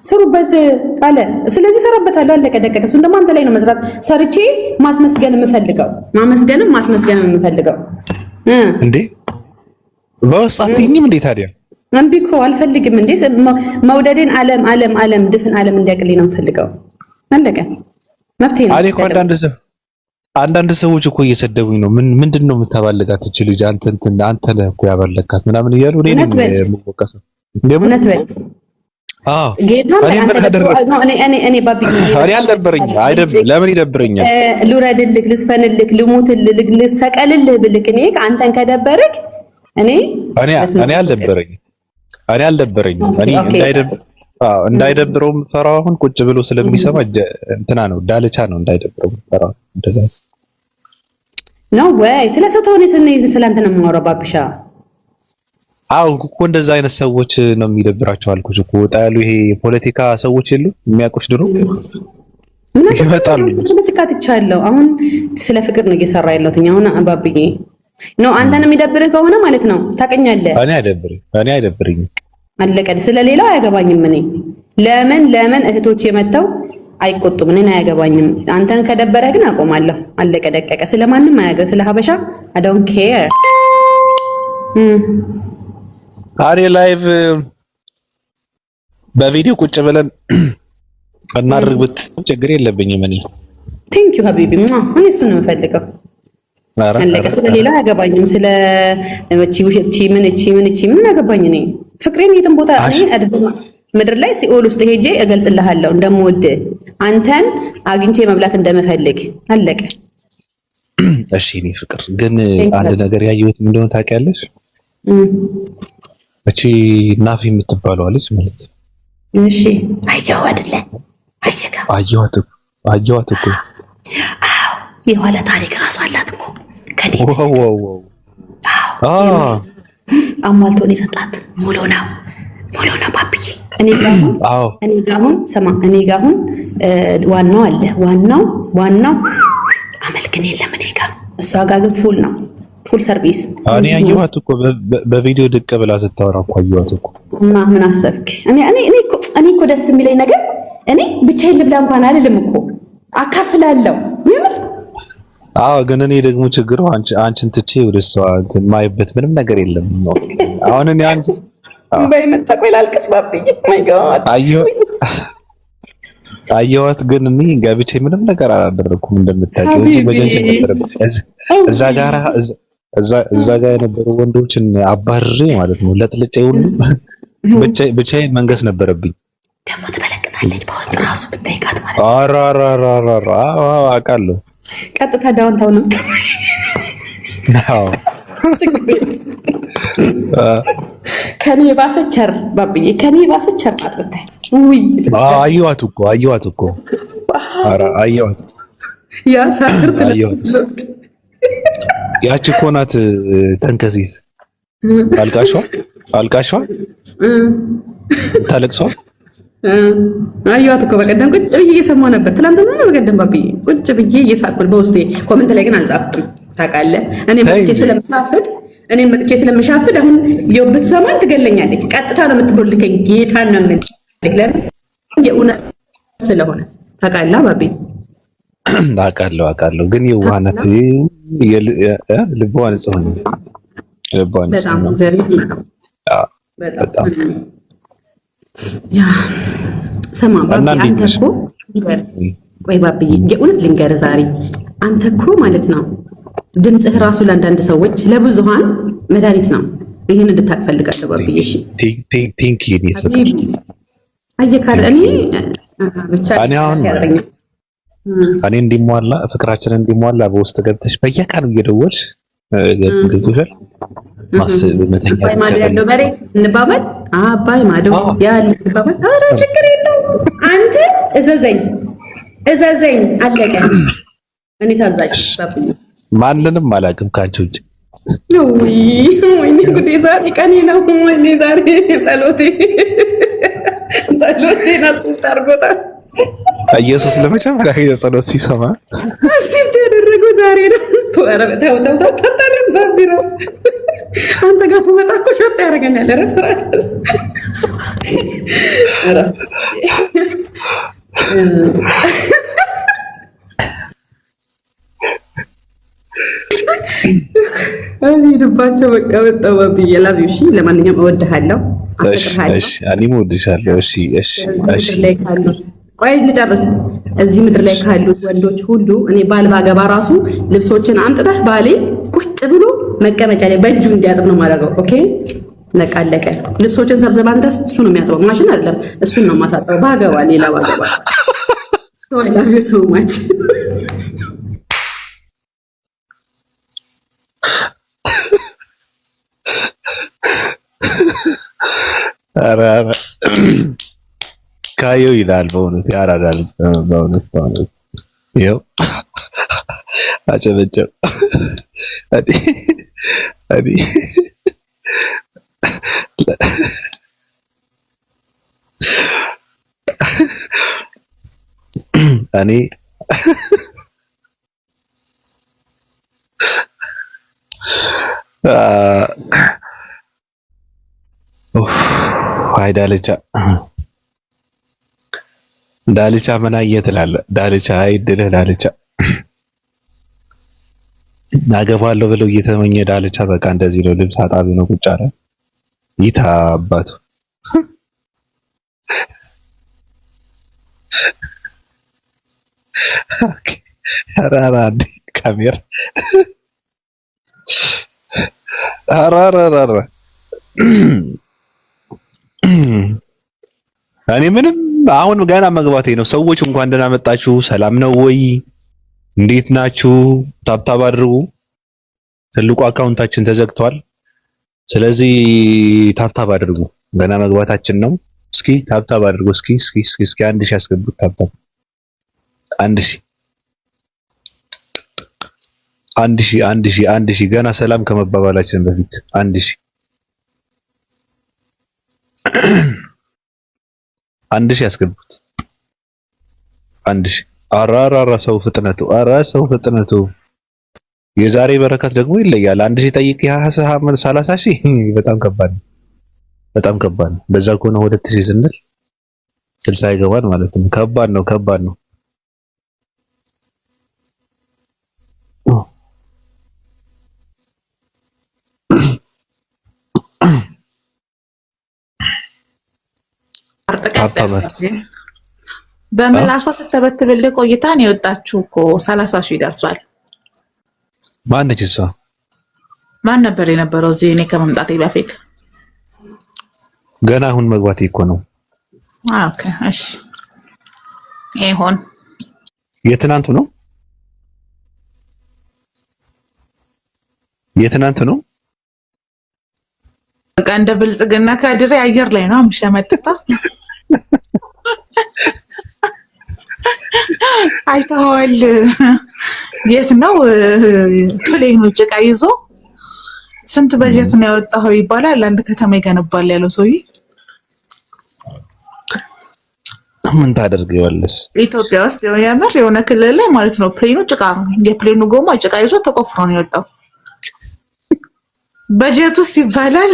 ስሩበት አለ። ስለዚህ ሰራበታለሁ፣ አለቀ ደቀቀ። እሱን ደግሞ አንተ ላይ ነው መስራት ሰርቼ ማስመስገን የምፈልገው ማስመስገንም የምፈልገው እንዴ በውስጥ አትይኝም እንዴ ታዲያ? አንቢ እኮ አልፈልግም እንዴ መውደዴን ዓለም ድፍን ዓለም እንዲያቅልኝ ነው የምፈልገው። አለቀ መብቴ ነው። አሬ እኮ አንዳንድ ሰዎች እኮ እየሰደቡኝ ነው። ምንድነው የምታባልጋት እቺ ልጅ? አንተ ነህ እኮ ያባለካት ምናምን እያሉ እኔ ነኝ የምወቀሰው። እውነት በል እኔ ባቢ አልደበረኝም። ለምን ይደብረኛል? ልውረድልክ፣ ልስፈንልክ፣ ልሙትልክ፣ ልሰቀልልህ ብልክ እኔ አንተን ከደበርክ እኔ አልደበረኝም። እንዳይደብረው የምፈራው አሁን ቁጭ ብሎ ስለሚሰማ እንትና ነው ዳልቻ ነው እንዳይደብረው የምፈራው። እንደዛ ነው ወይ? ስለ ሰው ተሆነ ስለአንተ ነው የማወራው ባብሻ። አዎ እኮ እንደዛ አይነት ሰዎች ነው የሚደብራቸው አልኩሽ እኮ። ወጣ ያሉ ይሄ የፖለቲካ ሰዎች የሉ የሚያውቁሽ ድሮ ይመጣሉ። ፖለቲካ ትቻለሁ። አሁን ስለ ፍቅር ነው እየሰራ ያለሁት አሁን አባብዬ ነው። አንተን የሚደብርህ ከሆነ ማለት ነው ታውቀኛለህ። እኔ አይደብረኝም። አለቀ። ስለሌላው አያገባኝም። እኔ ለምን እህቶች የመተው አይቆጡም? እኔን አያገባኝም። አንተን ከደበረህ ግን አቆማለሁ። አለቀ ደቀቀ። ስለማንም አያገባ። ስለ ሀበሻ I don't care። አሬ ላይቭ በቪዲዮ ቁጭ ብለን እናድርግበት ችግር የለብኝም እኔ ቴንክ ዩ ሀቢቢ እኔ እሱን ነው የምፈልገው አለቀ ስለሌላ አያገባኝም ስለ እቺ ምን አገባኝ እኔ ፍቅሬን የትም ቦታ እኔ አይደለም ምድር ላይ ሲኦል ውስጥ ሄጄ እገልጽልሃለሁ እንደምወድ አንተን አግኝቼ መብላት እንደምፈልግ አለቀ እሺ እኔ ፍቅር ግን አንድ ነገር ያየሁት ምን እንደሆነ ታውቂያለሽ እቺ ናፊ የምትባለው ልጅ ማለት እሺ አየሁ አይደለ አየኋት እኮ አዎ የኋላ ታሪክ ራሱ አላት እኮ ከኔ ዋው አሟልቶን የሰጣት ሙሉ ነው ባብዬ እኔ ጋር አሁን ዋናው አለ ዋናው አመልክን የለም እኔ ጋር እሷ ጋር ግን ፉል ሰርቪስ እኔ አየኋት እኮ በቪዲዮ ድቅ ብላ ስታወራ እኮ አየኋት እኮ እና ምን አሰብክ እኔ እኮ ደስ የሚለኝ ነገር እኔ ብቻዬን ልብላ እንኳን አልልም እኮ አካፍላለሁ የምር ግን እኔ ደግሞ ችግሩ አንቺን ትቼ ወደሷ እንትን ማይበት ምንም ነገር የለም አሁን እኔ አንቺ በይመጣ ቆይ ላልቅስ ባብዬ ማይ ጋድ አየኋት ግን እኔ ገብቼ ምንም ነገር አላደረኩም እንደምታውቂው እንጂ በጀንጀን ነበረብኝ እዛ ጋር የነበሩ ወንዶችን አባርሬ ማለት ነው ለጥልጬ ሁሉ ብቻዬን መንገስ ነበረብኝ ደግሞ ትበለቅታለች በውስጥ ራሱ ብታይቃት ማለት አራራራራ አውቃለሁ ቀጥታ ዳውንታውን ነው ከኔ ባሰቸር ባብዬ ከኔ ባሰቸር አጥብታይ አየኋት እኮ አየኋት ያ ሳክርት ያቺ እኮ ናት ተንከሲስ አልቃሿ ታለቅሷ አየኋት እኮ በቀደም ቁጭ ብዬ እየሰማሁ ነበር ትናንትና ነው በቀደም ባብዬ ቁጭ ብዬ እየሳቅኩ በውስጤ ኮሜንት ላይ ግን አልጻፍኩም ታውቃለህ እኔ መጥቼ ስለምሻፍድ አሁን ብትሰማኝ ትገለኛለች ቀጥታ ነው የምትቦልከኝ ጌታን ነው የምልህ ለምን የእውነት ስለሆነ ታውቃለህ ባቢ አውቃለሁ ግን የዋህነት ልቧ ንጹህ ነው በጣም ዘሪት ነው በጣም ያ ሰማ ባቢ አንተ እኮ ቆይ ባቢ የእውነት ልንገርህ ዛሬ አንተ እኮ ማለት ነው ድምጽህ ራሱ ለአንዳንድ ሰዎች ለብዙሃን መድኃኒት ነው ይሄን እንድታቅ ፈልጋለሁ ባብዬ እሺ ቲንክ አየካር እኔ እንዲሟላ ፍቅራችን እንዲሟላ በውስጥ ገብተሽ በየቀኑ እየደወልሽ ገብቶሻል ማስብ መተኛት ያለው በሬ እንባባል አባይ ማዶ ያለ እንባባል ኧረ ችግር የለው አንተ እዘዘኝ አለቀ እኔ ታዛዥ ባብዬ ማንንም አላውቅም ካንቺ ውጭ ወይኔ ጉዴ ዛሬ ቀኔ ነው ወይኔ ዛሬ ጸሎቴ ናስታርጎታል ኢየሱስ ለመጀመሪያ ጊዜ ጸሎት ሲሰማ አስቲፕ ያደረገው ዛሬ ነው ተው ተጣጣን ባቢሮ አንተ ጋር መጣ እኮ ሾት ያደርገኛል ረስራት ልባቸው በቃ በጣም ባብዬ ላቪው እሺ ለማንኛውም እወድሃለሁ እሺ እኔም እወድሻለሁ እሺ ቆይ ልጨርስ እዚህ ምድር ላይ ካሉት ወንዶች ሁሉ እኔ ባል ባገባ ራሱ ልብሶችን አምጥተህ ባሌ ቁጭ ብሎ መቀመጫ ላይ በእጁ እንዲያጥብ ነው ማድረገው ኦኬ ነቃለቀ ልብሶችን ሰብስበህ አንተ እሱ ነው የሚያጥበው ማሽን አይደለም እሱን ነው ማሳጠበው ባገባ ሌላ ባገባ ሶሪ ላቪው ሶ ማች ኧረ ካየው ይላል በእውነት ያራዳል በእውነት ይኸው አጨበጨብ እኔ አይ ዳልቻ ምን አየህ ትላለህ ዳልቻ አይድልህ ዳልቻ አገባለሁ ብለው እየተመኘ ዳልቻ በቃ እንደዚህ ነው ልብስ አጣቢ ነው ቁጭ አለ ይታ አባቱ ኦኬ አራራ ካሜራ አራራ እኔ ምንም አሁን ገና መግባቴ ነው። ሰዎች እንኳን ደህና መጣችሁ፣ ሰላም ነው ወይ? እንዴት ናችሁ? ታብታብ አድርጉ። ትልቁ አካውንታችን ተዘግቷል። ስለዚህ ታብታብ አድርጉ። ገና መግባታችን ነው። እስኪ ታብታብ አድርጉ። እስኪ 1000 ያስገቡት። ታብታብ 1000 ገና ሰላም ከመባባላችን በፊት 1000 ያስገቡት። 1000 አራራ ሰው ፍጥነቱ የዛሬ በረከት ደግሞ ይለያል። 1000 ጠይቅ 30,000 በጣም ከባድ ነው። በዛ ከሆነ 2000 ስንል 60 ይገባል ማለት ነው። ከባድ ነው። በመላሷ ስትበትብል ቆይታ ነው የወጣችሁ እኮ 30,000 ይደርሷል። ማነች እሷ? ማን ነበር የነበረው እዚህ እኔ ከመምጣቴ በፊት? ገና አሁን መግባቴ እኮ ነው። ኦኬ እሺ። ይሁን። የትናንቱ ነው። በቃ እንደ ብልጽግና ከድሬ አየር ላይ ነው የምሸመጥጣ። አይተኸዋል? የት ነው ፕሌኑ ጭቃ ይዞ ስንት በጀት ነው ያወጣው ይባላል። አንድ ከተማ ይገነባል ያለው ሰውዬ ምን ታደርጊዋለሽ? ኢትዮጵያ ውስጥ የምር የሆነ ክልል ላይ ማለት ነው ፕሌኑ ጭቃ ነው። የፕሌኑ ጎማ ጭቃ ይዞ ተቆፍሮ ነው የወጣው። በጀቱስ ይባላል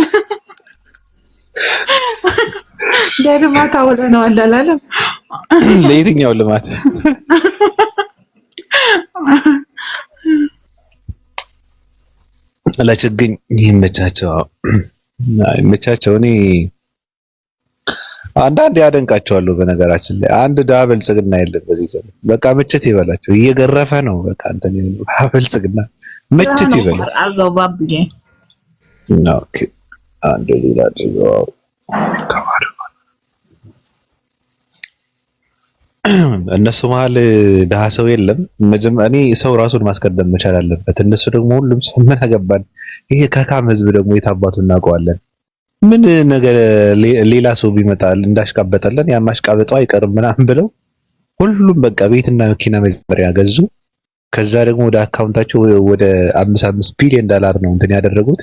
ለልማት አውለነው አላለም። ለየትኛው ልማት? ለችግኝ ይመቻቸው። እኔ አንዳንዴ ያደንቃቸዋለሁ። በነገራችን ላይ አንድ ድሀ ብልጽግና የለም በዚህ ዘመን። በቃ ምችት ይበላቸው። እየገረፈ ነው በቃ እንትን ብልጽግና ምችት ይበላል። አለው ባብዬ ኦኬ አንድ ሌላ አድርገው ከማር እነሱ መሀል ድሀ ሰው የለም። እኔ ሰው ራሱን ማስቀደም መቻል አለበት። እነሱ ደግሞ ሁሉም ሰው ምን አገባን። ይሄ ከካም ህዝብ ደግሞ የታባቱ እናውቀዋለን። ምን ነገር ሌላ ሰው ቢመጣል እንዳሽቃበጠለን ያማሽቃበጠው አይቀርም ምናምን ብለው ሁሉም በቃ ቤትና መኪና መጀመሪያ ገዙ። ከዛ ደግሞ ወደ አካውንታቸው ወደ 5 ቢሊዮን ዶላር ነው እንትን ያደረጉት።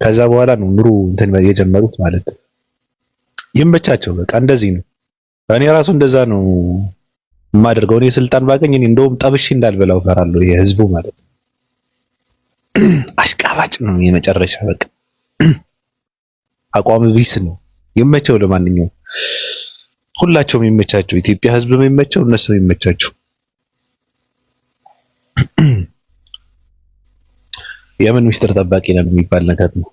ከዛ በኋላ ነው ኑሮ እንትን የጀመሩት ማለት ነው። ይመቻቸው በቃ እንደዚህ ነው። እኔ ራሱ እንደዛ ነው የማደርገው። እኔ ስልጣን ባገኝ እኔ እንደውም ጠብሼ እንዳልበላው ፈራለሁ። የህዝቡ ማለት ነው አሽቃባጭ ነው የመጨረሻ በቃ አቋም ቢስ ነው። ይመቸው። ለማንኛውም ሁላቸውም ይመቻቸው። ኢትዮጵያ ህዝብ የሚመቸው እነሱ ይመቻቸው። የምን ሚስጥር ጠባቂ ነን የሚባል ነገር ነው።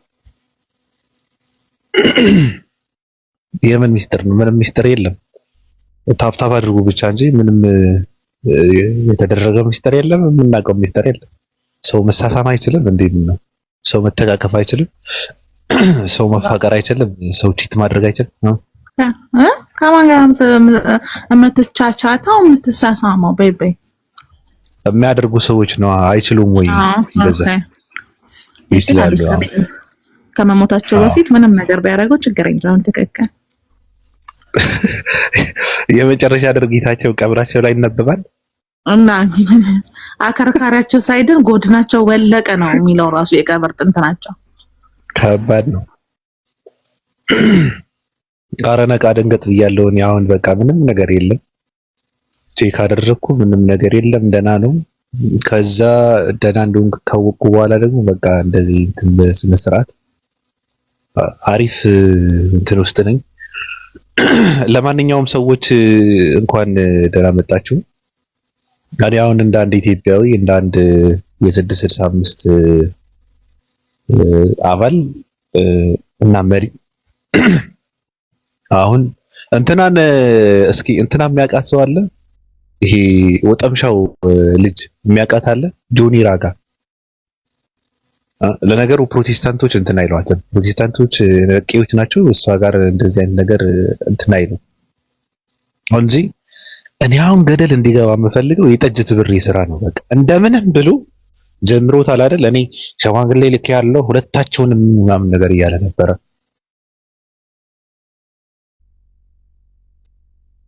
የምን ሚስጥር ነው? ምንም ሚስጥር የለም። ታብታብ አድርጉ ብቻ እንጂ ምንም የተደረገ ሚስጥር የለም። የምናውቀው ሚስጥር የለም። ሰው መሳሳም አይችልም። እንዴት ነው? ሰው መተቃቀፍ አይችልም። ሰው መፋቀር አይችልም። ሰው ቺት ማድረግ አይችልም። ከማን ጋር የምትቻቻተው የምትሳሳመው? በይ የሚያደርጉ ሰዎች ነው። አይችሉም ወይ? እንደዛ ይችላሉ። ከመሞታቸው በፊት ምንም ነገር ቢያደርገው ችግር የለውም። ትክክል። የመጨረሻ ድርጊታቸው ቀብራቸው ላይ ይነበባል እና አከርካሪያቸው ሳይድን ጎድናቸው ወለቀ ነው የሚለው ራሱ የቀብር ጥንት ናቸው። ከባድ ነው። ኧረ ነቃ ደንገጥ ብያለሁ እኔ አሁን በቃ ምንም ነገር የለም። ቼክ አደረኩ ምንም ነገር የለም። ደህና ነው። ከዛ ደህና እንደሆንኩ ካወቅኩ በኋላ ደግሞ በቃ እንደዚህ እንትን በስነ ስርዓት አሪፍ እንትን ውስጥ ነኝ። ለማንኛውም ሰዎች እንኳን ደህና መጣችሁ። እኔ አሁን እንደ አንድ ኢትዮጵያዊ እንደ አንድ የ665 አባል እና መሪ አሁን እንትናን እስኪ እንትና የሚያውቃት ሰው አለ? ይሄ ወጠምሻው ልጅ የሚያውቃት አለ ጆኒ ራጋ። ለነገሩ ፕሮቴስታንቶች እንትን አይሏትም። ፕሮቴስታንቶች ነቄዎች ናቸው። እሷ ጋር እንደዚህ አይነት ነገር እንትን አይሉ እንጂ እኔ አሁን ገደል እንዲገባ የምፈልገው የጠጅ ትብሬ ስራ ነው። በቃ እንደምንም ብሎ ጀምሮታል አይደል? እኔ ሸማግሌ ልክ ያለው ሁለታቸውንም ምናምን ነገር እያለ ነበረ።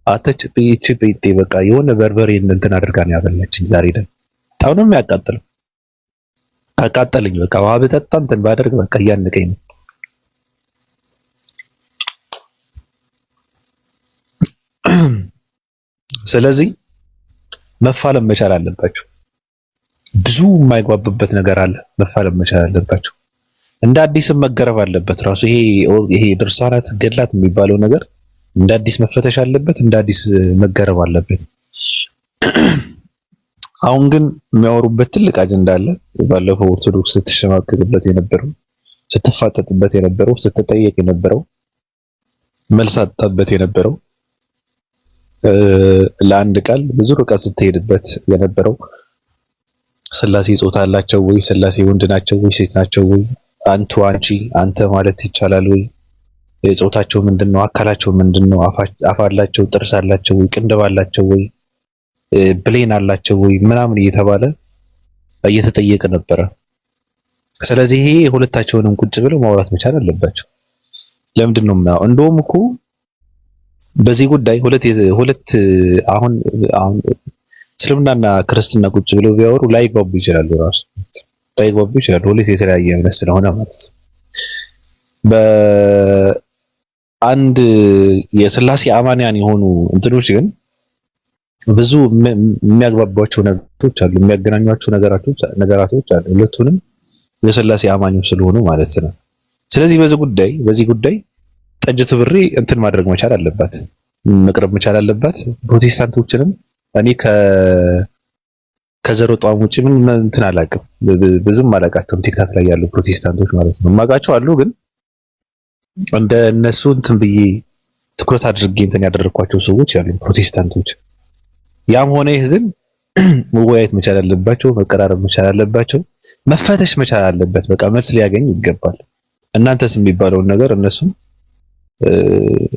አተች ፒች ፒቲ በቃ የሆነ በርበሬ እንትን አድርጋ ነው ያበላችኝ ዛሬ ደግሞ በጣም ነው የሚያቃጥለው። አቃጠለኝ። በቃ ውሃ ብጠጣ እንትን ባደርግ በቃ እያነቀኝ ነው። ስለዚህ መፋለም መቻል አለባቸው። ብዙ የማይጓብበት ነገር አለ። መፋለም መቻል አለባቸው። እንደ አዲስም መገረብ አለበት ራሱ ይሄ ድርሳናት ገድላት የሚባለው ነገር እንደ አዲስ መፈተሽ አለበት። እንደ አዲስ መገረብ አለበት። አሁን ግን የሚያወሩበት ትልቅ አጀንዳ አለ። ባለፈው ኦርቶዶክስ ስትሸማቀቅበት የነበረው፣ ስትፋጠጥበት የነበረው፣ ስትጠየቅ የነበረው፣ መልስ አጣበት የነበረው፣ ለአንድ ቃል ብዙ ርቀት ስትሄድበት የነበረው ስላሴ ጾታ አላቸው ወይ? ስላሴ ወንድ ናቸው ወይ ሴት ናቸው ወይ? አንቱ አንቺ አንተ ማለት ይቻላል ወይ? ጾታቸው ምንድነው? አካላቸው ምንድነው? አፍ አላቸው? ጥርስ አላቸው ወይ? ቅንድብ አላቸው ወይ? ብሌን አላቸው ወይ? ምናምን እየተባለ እየተጠየቀ ነበረ። ስለዚህ ይሄ ሁለታቸውንም ቁጭ ብለው ማውራት መቻል አለባቸው። ለምንድን ነው እንደውም እኮ በዚህ ጉዳይ ሁለት አሁን እስልምናና ክርስትና ቁጭ ብለው ቢያወሩ ላይግባቡ ይችላሉ። ራሱ ላይግባቡ ይችላሉ። ሁለት የተለያየ እምነት ስለሆነ ማለት ነው። በአንድ የስላሴ አማንያን የሆኑ እንትኖች ግን ብዙ የሚያግባቧቸው ነገሮች አሉ፣ የሚያገናኟቸው ነገራቶች አሉ። ሁለቱንም የስላሴ አማኞች ስለሆኑ ማለት ነው። ስለዚህ በዚህ ጉዳይ ጠጅ ትብሬ እንትን ማድረግ መቻል አለባት፣ መቅረብ መቻል አለባት። ፕሮቴስታንቶችንም እኔ ከዘሮጧም ውጪ ምን እንትን አላውቅም፣ ብዙም አላውቃቸውም። ቲክታክ ላይ ያሉ ፕሮቴስታንቶች ማለት ነው የማውቃቸው አሉ፣ ግን እንደ እነሱ እንትን ብዬ ትኩረት አድርጌ እንትን ያደረኳቸው ሰዎች ያሉ ፕሮቴስታንቶች። ያም ሆነ ይህ ግን መወያየት መቻል አለባቸው፣ መቀራረብ መቻል አለባቸው፣ መፈተሽ መቻል አለበት። በቃ መልስ ሊያገኝ ይገባል። እናንተስ የሚባለውን ነገር እነሱም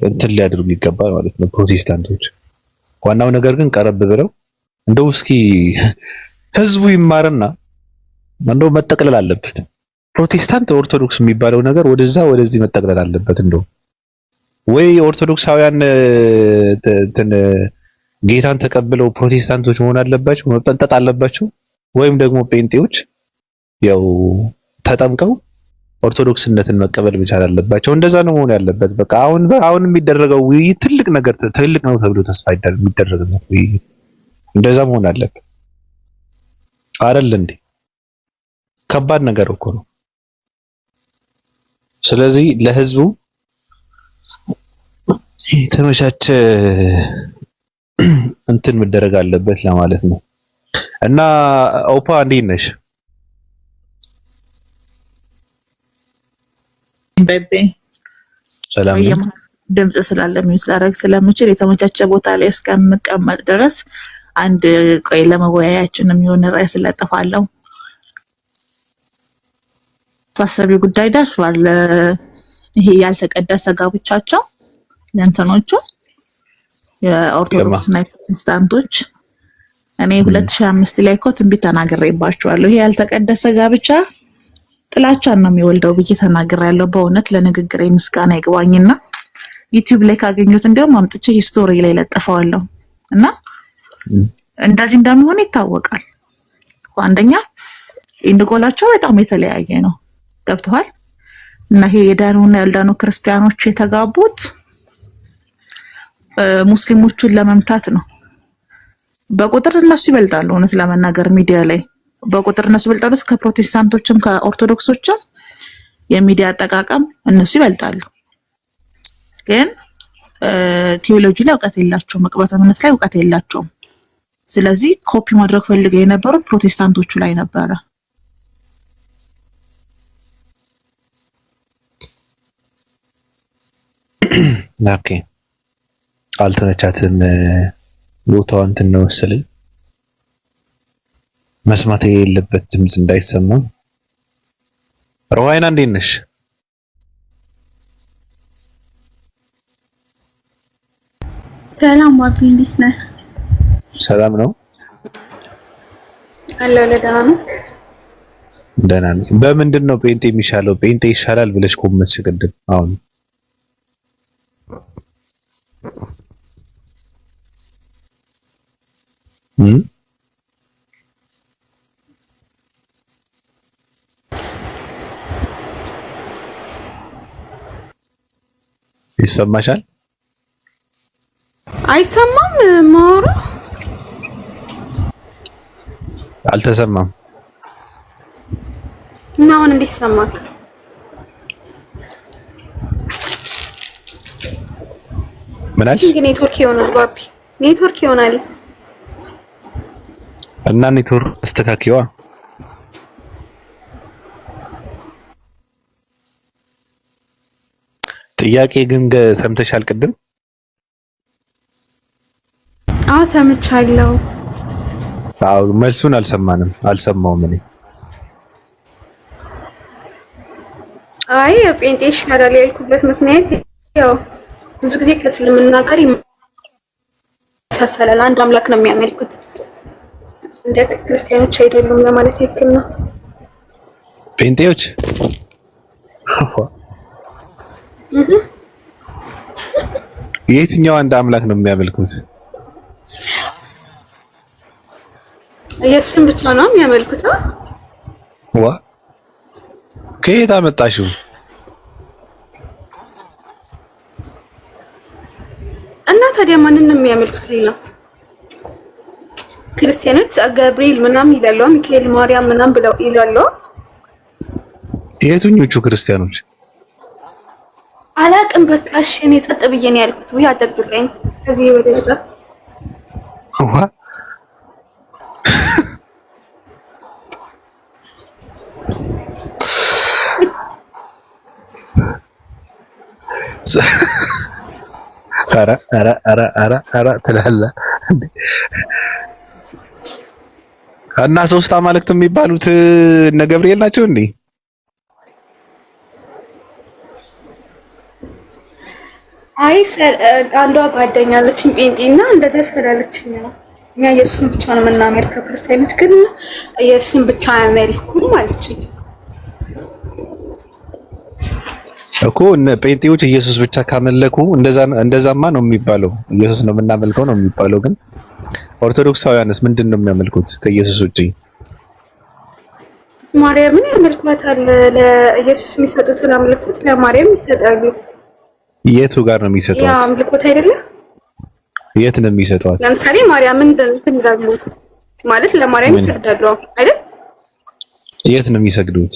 እንትን ሊያደርጉ ይገባል ማለት ነው ፕሮቴስታንቶች። ዋናው ነገር ግን ቀረብ ብለው እንደው እስኪ ህዝቡ ይማርና እንደው መጠቅለል አለበት። ፕሮቴስታንት ኦርቶዶክስ የሚባለው ነገር ወደዚህ መጠቅለል አለበት። እንደው ወይ ኦርቶዶክሳውያን ጌታን ተቀብለው ፕሮቴስታንቶች መሆን አለባቸው፣ መጠንጠጥ አለባቸው። ወይም ደግሞ ጴንጤዎች ያው ተጠምቀው ኦርቶዶክስነትን መቀበል መቻል አለባቸው። እንደዛ ነው መሆን ያለበት። በቃ አሁን የሚደረገው ውይይት ትልቅ ነው ተብሎ ተስፋ የሚደረገው ውይይት እንደዛ መሆን አለበት አይደል እንዴ? ከባድ ነገር እኮ ነው። ስለዚህ ለህዝቡ የተመቻቸ እንትን መደረግ አለበት ለማለት ነው። እና ኦፓ እንዴት ነሽ? ቤቤ ሰላም ነው። ድምጽ ስላለ ሚውት ላደርግ ስለምችል የተመቻቸ ቦታ ላይ እስከምቀመጥ ድረስ አንድ ቆይ ለመወያያችን የሚሆን ርዕስ ለጥፋለሁ። ታሳቢ ጉዳይ ደርሷል። ይሄ ያልተቀደሰ ጋብቻቸው ለእንትኖቹ የኦርቶዶክስ እና ፕሮቴስታንቶች እኔ 2005 ላይ እኮ ትንቢት ተናግሬባቸዋለሁ። ይሄ ያልተቀደሰ ጋብቻ ጥላቻን ነው የሚወልደው ብዬ ተናግሬያለሁ። በእውነት ለንግግሬ ምስጋና ይግባኝና ዩቲዩብ ላይ ካገኙት እንዲያውም አምጥቼ ሂስቶሪ ላይ ለጥፈዋለሁ እና እንደዚህ እንደሚሆን ይታወቃል። አንደኛ ኢንድጎላቸው በጣም የተለያየ ነው። ገብተዋል። እና ይሄ የዳኑና ያልዳኑ ክርስቲያኖች የተጋቡት ሙስሊሞቹን ለመምታት ነው። በቁጥር እነሱ ይበልጣሉ። እውነት ለመናገር ሚዲያ ላይ በቁጥር እነሱ ይበልጣሉ። ከፕሮቴስታንቶችም ከኦርቶዶክሶችም የሚዲያ አጠቃቀም እነሱ ይበልጣሉ። ግን ቴዎሎጂ ላይ እውቀት የላቸውም፣ መቅበተ እምነት ላይ እውቀት የላቸውም። ስለዚህ ኮፒ ማድረግ ፈልገው የነበሩት ፕሮቴስታንቶቹ ላይ ነበረ። ኦኬ አልተመቻትም ቦታው እንትን ነው መሰለኝ መስማት የሌለበት ድምጽ እንዳይሰማ። ሮሃይና እንዴት ነሽ? ሰላም ዋቢ፣ እንዴት ነህ? ሰላም ነው አለው። ለደህና ነው። ደህና ነኝ። በምንድን ነው ጴንጤ የሚሻለው? ጴንጤ ይሻላል ብለሽ ኮመንት ቅድም አሁን ይሰማሻል? አይሰማም? ማውራ አልተሰማም። እና አሁን እንዴት ሰማክ? ምን አልሽ? ኔትወርክ ይሆናል ባቢ፣ ኔትወርክ ይሆናል። እና ኔትወርክ አስተካክይዋ። ጥያቄ ግን ሰምተሻል ቅድም? አዎ ሰምቻለሁ። አዎ መልሱን አልሰማውም እኔ። አይ ጴንጤ ይሻላል ያልኩበት ምክንያት ያው ብዙ ጊዜ ከእስልምና ጋር ይመሳሰላል። አንድ አምላክ ነው የሚያመልኩት፣ እንደ ክርስቲያኖች አይደሉም ለማለት ያክል ነው። ጴንጤዎች የትኛው አንድ አምላክ ነው የሚያመልኩት? ኢየሱስን ብቻ ነው የሚያመልኩት። ዋ ከየት አመጣሽው? እና ታዲያ ማንን ነው የሚያመልኩት? ሌላ ክርስቲያኖች ገብርኤል ምናምን ይላሉ፣ ሚካኤል፣ ማርያም ምናምን ብለው ይላሉ። የትኞቹ ክርስቲያኖች? አላቅም። በቃ እሺ እኔ ጸጥ ብዬ ነው ያልኩት። ወይ አደግጥቀኝ ከዚህ ወደዛ። ዋ ኧረ ትላለህ እና ሶስት አማልክት የሚባሉት እነ ገብርኤል ናቸው እንዴ? አይ አንዷ ጓደኛ አለችኝ ጴንጤና እንደዛ ስላለችኝ ነው። እኛ ኢየሱስን ብቻ ነው የምናመልከው፣ ክርስቲያኖች ግን ኢየሱስን ብቻ አያመልኩም አለችኝ እኮ። እነ ጴንጤዎች ኢየሱስ ብቻ ካመለኩ እንደዛማ ነው የሚባለው፣ ኢየሱስ ነው የምናመልከው ነው የሚባለው። ግን ኦርቶዶክሳውያንስ ምንድን ነው የሚያመልኩት ከኢየሱስ ውጪ? ማርያምን ያመልኳታል። ለኢየሱስ የሚሰጡትን አምልኮት ለማርያም ይሰጣሉ። የቱ ጋር ነው የሚሰጧት? ያ አምልኮት አይደለም። የት ነው የሚሰጧት? ለምሳሌ ማርያምን እንትን ይላሉ ማለት ለማርያም ይሰግዳሉ አይደል? የት ነው የሚሰግዱት?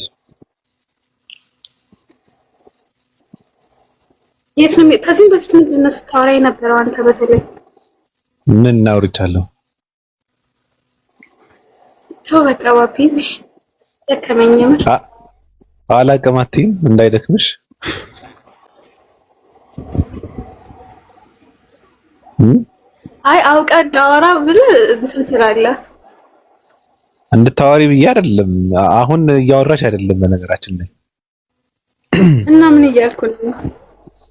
የት ነው? ከዚህም በፊት ምንድን ነው ስታወራ የነበረው አንተ? በተለይ ምን አውርቻለሁ? ተው በቃ ባቢ፣ እሺ ደከመኝ። የምር አላቀማትም እንዳይደክምሽ። አይ አውቃ እንዳወራ ብለህ እንትን ትላለህ። እንድታወሪ ብዬ አይደለም። አሁን እያወራሽ አይደለም በነገራችን ላይ። እና ምን እያልኩ ነው?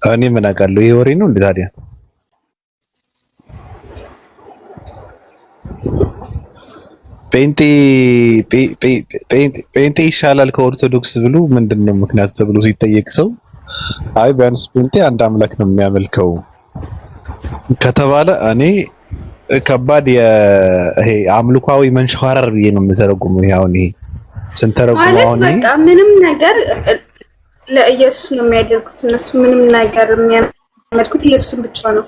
እኔ ምን አውቃለሁ? ይሄ ወሬ ነው እንዴ ታዲያ? ጴንጤ ይሻላል ከኦርቶዶክስ ብሉ ምንድነው ምክንያቱ ተብሎ ሲጠየቅ ሰው አይ ቢያንስ ጴንጤ አንድ አምላክ ነው የሚያመልከው ከተባለ እኔ ከባድ ይሄ አምልኳዊ መንሸዋረር ብዬ ነው የምተረጉመው። አሁን ይሄ ስንተረጉመው አሁን በቃ ምንም ነገር ለኢየሱስ ነው የሚያደርጉት እነሱ። ምንም ነገር የሚያመልኩት ኢየሱስን ብቻ ነው።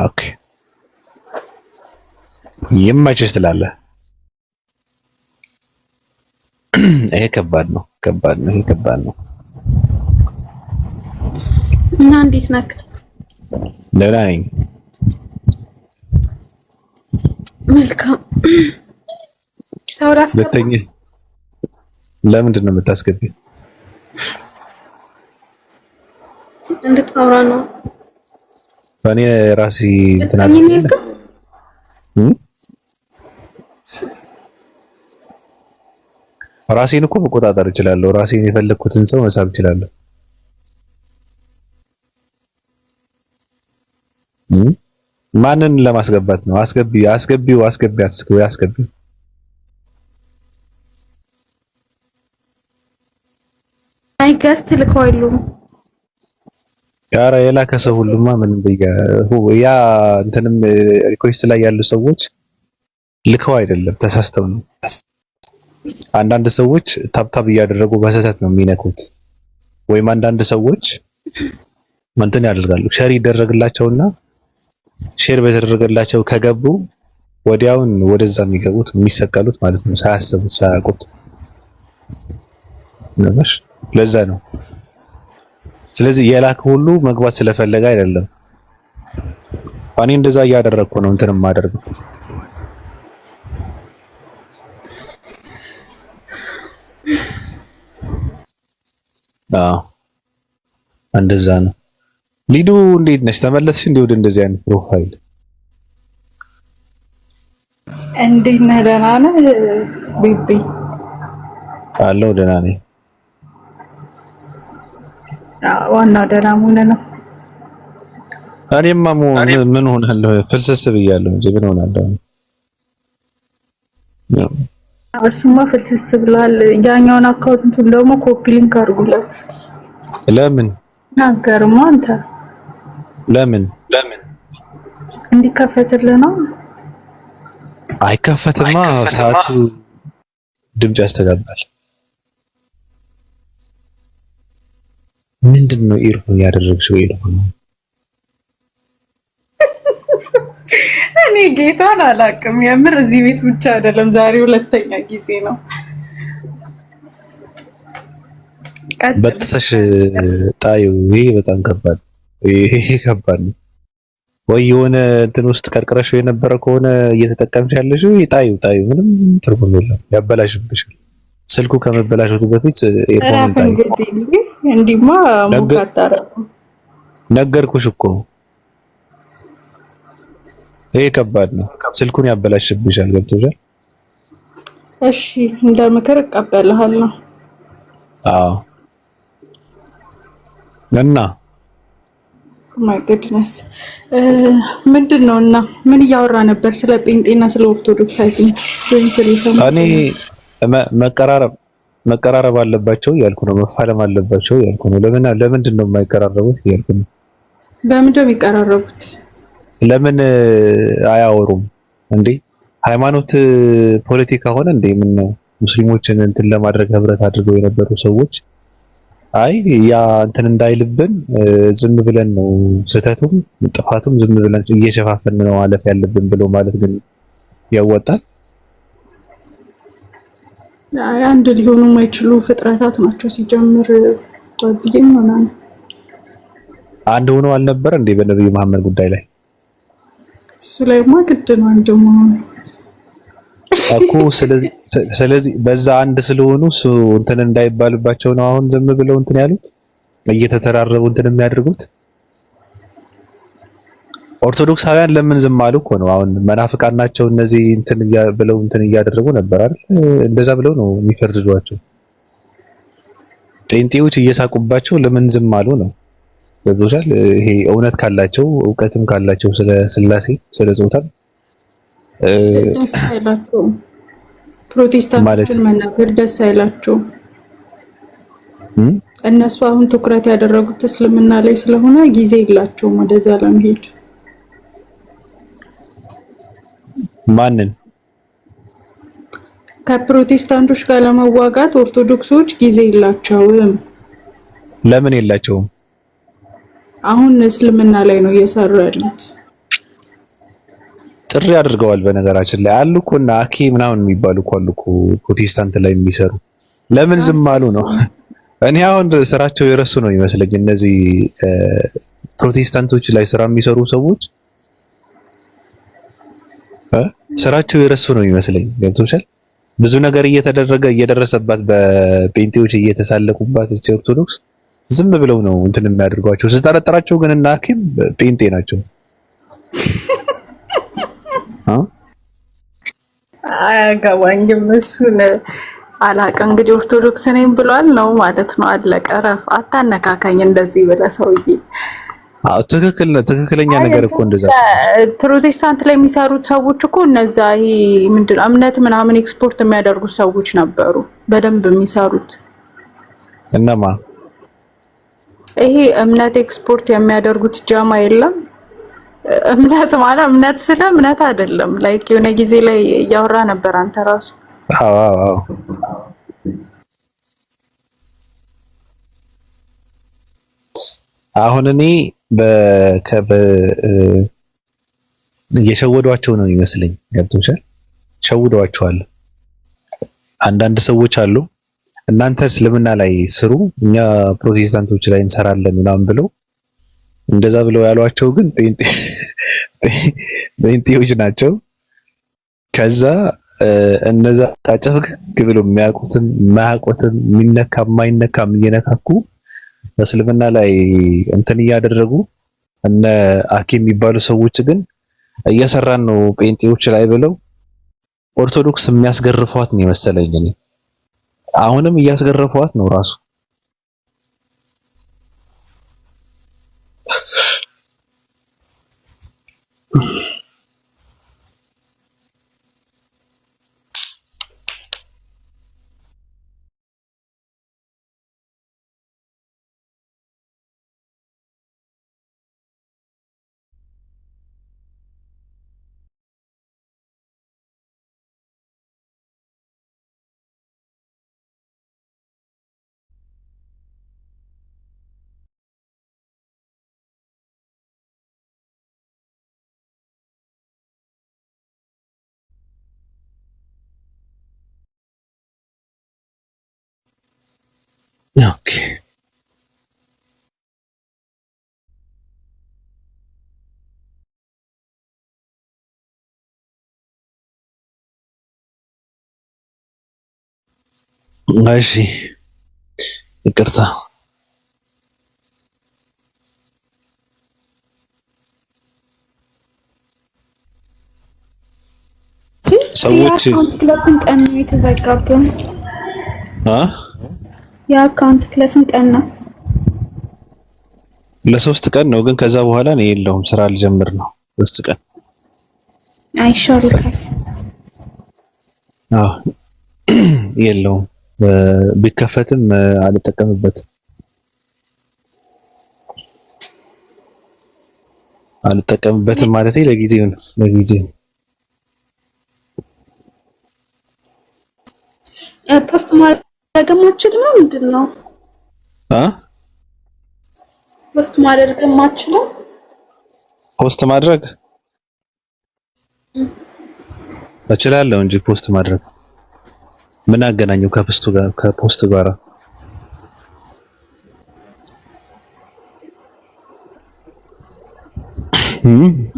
ኦኬ ይመችሽ ትላለህ። ይሄ ከባድ ነው። ይሄ ከባድ ነው። እና እንዴት ነህ? ደህና ነኝ። መልካም ሰው ላስገባ። ለምንድን ነው የምታስገቢው? እንድታወራ ነው። እኔ ራሴ እንትና ራሴን እኮ መቆጣጠር እችላለሁ። ራሴን የፈለኩትን ሰው መሳብ እችላለሁ። ማንን ለማስገባት ነው? አስገቢው። አይ ገስት ልከዋሉ። ያራ የላከ ሰው ሁሉማ ምን ያ እንትንም ሪኩዌስት ላይ ያሉ ሰዎች ልከው አይደለም ተሳስተው ነው። አንዳንድ ሰዎች ታብታብ እያደረጉ በስህተት ነው የሚነኩት። ወይም አንዳንድ ሰዎች እንትን ያደርጋሉ ሼር ይደረግላቸውና ሼር በተደረገላቸው ከገቡ ወዲያውን ወደዛ የሚገቡት የሚሰቀሉት ማለት ነው፣ ሳያስቡት ሳያውቁት ነሽ። ለዛ ነው። ስለዚህ የላክ ሁሉ መግባት ስለፈለገ አይደለም። እኔ እንደዛ እያደረግኩ ነው እንትን የማደርገው። እንደዛ ነው። ሊዱ እንዴት ነሽ? ተመለስሽ እንዴ ወደ እንደዚህ አይነት ፕሮፋይል? እንዴት ነህ? ደህና ነህ ቤቢ? አለሁ ደህና ነኝ። ዋናው ደህና መሆን ነው። እኔማ ምን ሆናለሁ? ፍልስስ ብያለሁ እንጂ ምን ሆናለሁ? እሱማ ፍልስስ ብሏል። ያኛውን አካውንቱን ደግሞ ኮፒ ሊንክ አድርጉላት እስኪ። ለምን ናገርማ አንተ? ለምን እንዲከፈትልህ ነው። አይከፈትማ፣ ሰዓቱ ድምጽ ያስተጋባል። ምንድነው ኢርፎን ያደረግሽው? ኢርፎን እኔ ጌታን አላውቅም። የምር እዚህ ቤት ብቻ አይደለም፣ ዛሬ ሁለተኛ ጊዜ ነው። በጥሰሽ ጣዩ። ይሄ በጣም ከባድ፣ ይሄ ከባድ ነው። ወይ የሆነ እንትን ውስጥ ቀርቅረሽው የነበረ ከሆነ እየተጠቀምሽ ያለሽው ጣዩ ምንም ትርጉም የለም፣ ያበላሽብሻል። ስልኩ ከመበላሸቱ በፊት ኤርፎን ጣዩ። እንዲማ ሙካታረ ነገርኩሽ እኮ ይሄ ከባድ ነው። ስልኩን ያበላሽብሻል። ገብቶሻል? እሺ እንደ ምክር እቀበልሃለሁ። አዎ እና ማይ ጉድነስ ምንድነው? እና ምን እያወራ ነበር? ስለ ጴንጤና ስለ ኦርቶዶክስ አይቲንግ እኔ መቀራረብ አለባቸው ያልኩ ነው። መፋለም አለባቸው ያልኩ ነው። ለምንድን ነው የማይቀራረቡት ያልኩ ነው። በምንድን ነው የሚቀራረቡት? ለምን አያወሩም እንዴ? ሃይማኖት ፖለቲካ ሆነ እንዴ? ምን ነው ሙስሊሞችን እንትን ለማድረግ ህብረት አድርገው የነበሩ ሰዎች አይ ያ እንትን እንዳይልብን ዝም ብለን ነው ስህተቱም ጥፋቱም ዝም ብለን እየሸፋፈን ነው ማለፍ ያለብን ብሎ ማለት ግን ያወጣል። አንድ ሊሆኑ የማይችሉ ፍጥረታት ናቸው ሲጀምር። ወዲም ማለት አንድ ሆኖ አልነበር እንዴ በነብዩ መሐመድ ጉዳይ ላይ? እሱ ላይማ ግድ ነው አንድ መሆን እኮ። ስለዚህ በዛ አንድ ስለሆኑ እንትን እንዳይባልባቸው ነው አሁን ዝም ብለው እንትን ያሉት፣ እየተተራረቡ እንትን የሚያደርጉት። ኦርቶዶክሳውያን ለምን ዝም አሉ እኮ ነው። አሁን መናፍቃን ናቸው እነዚህ እንትን ብለው እንትን እያደረጉ ነበር አይደል? እንደዛ ብለው ነው የሚፈርጇቸው። ጴንጤዎች እየሳቁባቸው ለምን ዝም አሉ ነው። ገብቶሻል? ይሄ እውነት ካላቸው እውቀትም ካላቸው ስለ ስላሴ ስለ ጾታም ደስ አይላቸውም። ፕሮቴስታንቶችን መናገር ደስ አይላቸውም። እነሱ አሁን ትኩረት ያደረጉት እስልምና ላይ ስለሆነ ጊዜ የላቸውም ወደዛ ለመሄድ። ማንን ከፕሮቴስታንቶች ጋር ለመዋጋት ኦርቶዶክሶች ጊዜ የላቸውም። ለምን የላቸውም? አሁን እስልምና ላይ ነው እየሰሩ ያሉት። ጥሪ አድርገዋል። በነገራችን ላይ አሉ እኮ እና አኪ ምናምን የሚባሉ እኮ አሉ እኮ ፕሮቴስታንት ላይ የሚሰሩ። ለምን ዝም አሉ ነው? እኔ አሁን ስራቸው የረሱ ነው ይመስለኝ። እነዚህ ፕሮቴስታንቶች ላይ ስራ የሚሰሩ ሰዎች ስራቸው የረሱ ነው ይመስለኝ። ገብቶሻል? ብዙ ነገር እየተደረገ እየደረሰባት በጴንጤዎች እየተሳለቁባት ኦርቶዶክስ ዝም ብለው ነው እንትን የሚያደርጓቸው። ስጠረጥራቸው ግን እና አኪም ጴንጤ ናቸው። አያገባኝም እሱን አላውቅም። እንግዲህ ኦርቶዶክስ ነኝ ብሏል ነው ማለት ነው። አለቀ። ረፍ አታነካካኝ እንደዚህ ብለህ ሰውዬ። ትክክለኛ ነገር እኮ እንደዛ ፕሮቴስታንት ላይ የሚሰሩት ሰዎች እኮ እነዛ ይሄ ምንድነው እምነት ምናምን ኤክስፖርት የሚያደርጉት ሰዎች ነበሩ በደንብ የሚሰሩት። እነማ? ይሄ እምነት ኤክስፖርት የሚያደርጉት ጀማ የለም። እምነት ማለት እምነት ስለ እምነት አይደለም። ላይክ የሆነ ጊዜ ላይ እያወራ ነበር አንተ ራሱ። አዎ አሁን እኔ እየሸወዷቸው ነው የሚመስለኝ። ገብቶሻል? ሸውደዋቸዋል። አንዳንድ ሰዎች አሉ እናንተ እስልምና ላይ ስሩ እኛ ፕሮቴስታንቶች ላይ እንሰራለን ምናምን ብለው እንደዛ ብለው ያሏቸው ግን ጴንጤዎች ናቸው። ከዛ እነዛ ታጨፍክ ብለው የሚያውቁትን የማያውቁትን የሚነካ የማይነካ እየነካኩ እስልምና ላይ እንትን እያደረጉ እነ አኪ የሚባሉ ሰዎች ግን እየሰራን ነው ጴንጤዎች ላይ ብለው ኦርቶዶክስ የሚያስገርፏት ነው የመሰለኝ። እኔ አሁንም እያስገርፏት ነው ራሱ። ኦኬ እሺ ይቅርታ። ሰዎች ለስንት ቀን ነው የተዘጋብን? የአካውንት ለስንት ቀን ነው? ለ3 ቀን ነው፣ ግን ከዛ በኋላ ነው የለውም። ስራ ልጀምር ነው 3 ቀን አይሻልካል? የለውም። ቢከፈትም አልጠቀምበትም ማለት ለጊዜው ነው። ፖስት ማድረግ ማችል ነው ምንድን ነው? ፖስት ማድረግ ማችለው? ፖስት ማድረግ እችላለሁ እንጂ ፖስት ማድረግ ምን አገናኘው ከፖስት ጋር?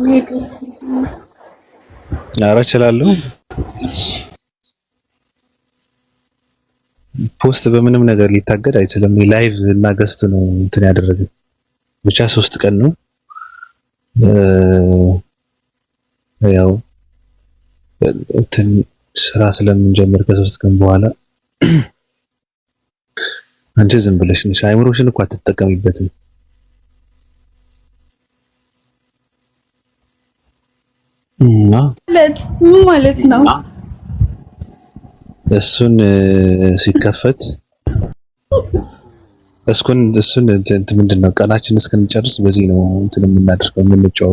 ሜቢ ኧረ እችላለሁ። ፖስት በምንም ነገር ሊታገድ አይችልም። ላይቭ እና ገስት ነው እንትን ያደረገው። ብቻ 3 ቀን ነው ያው እንትን ስራ ስለምንጀምር ከ3 ቀን በኋላ አንቺ ዝም ብለሽ ነሽ። አይምሮሽን እኮ አትጠቀሚበትም። ማለት ነው። እሱን ሲከፈት እሱን ምንድነው ቀናችን እስክንጨርስ በዚህ ነው እንትን የምናደርገው የምንጫወተው።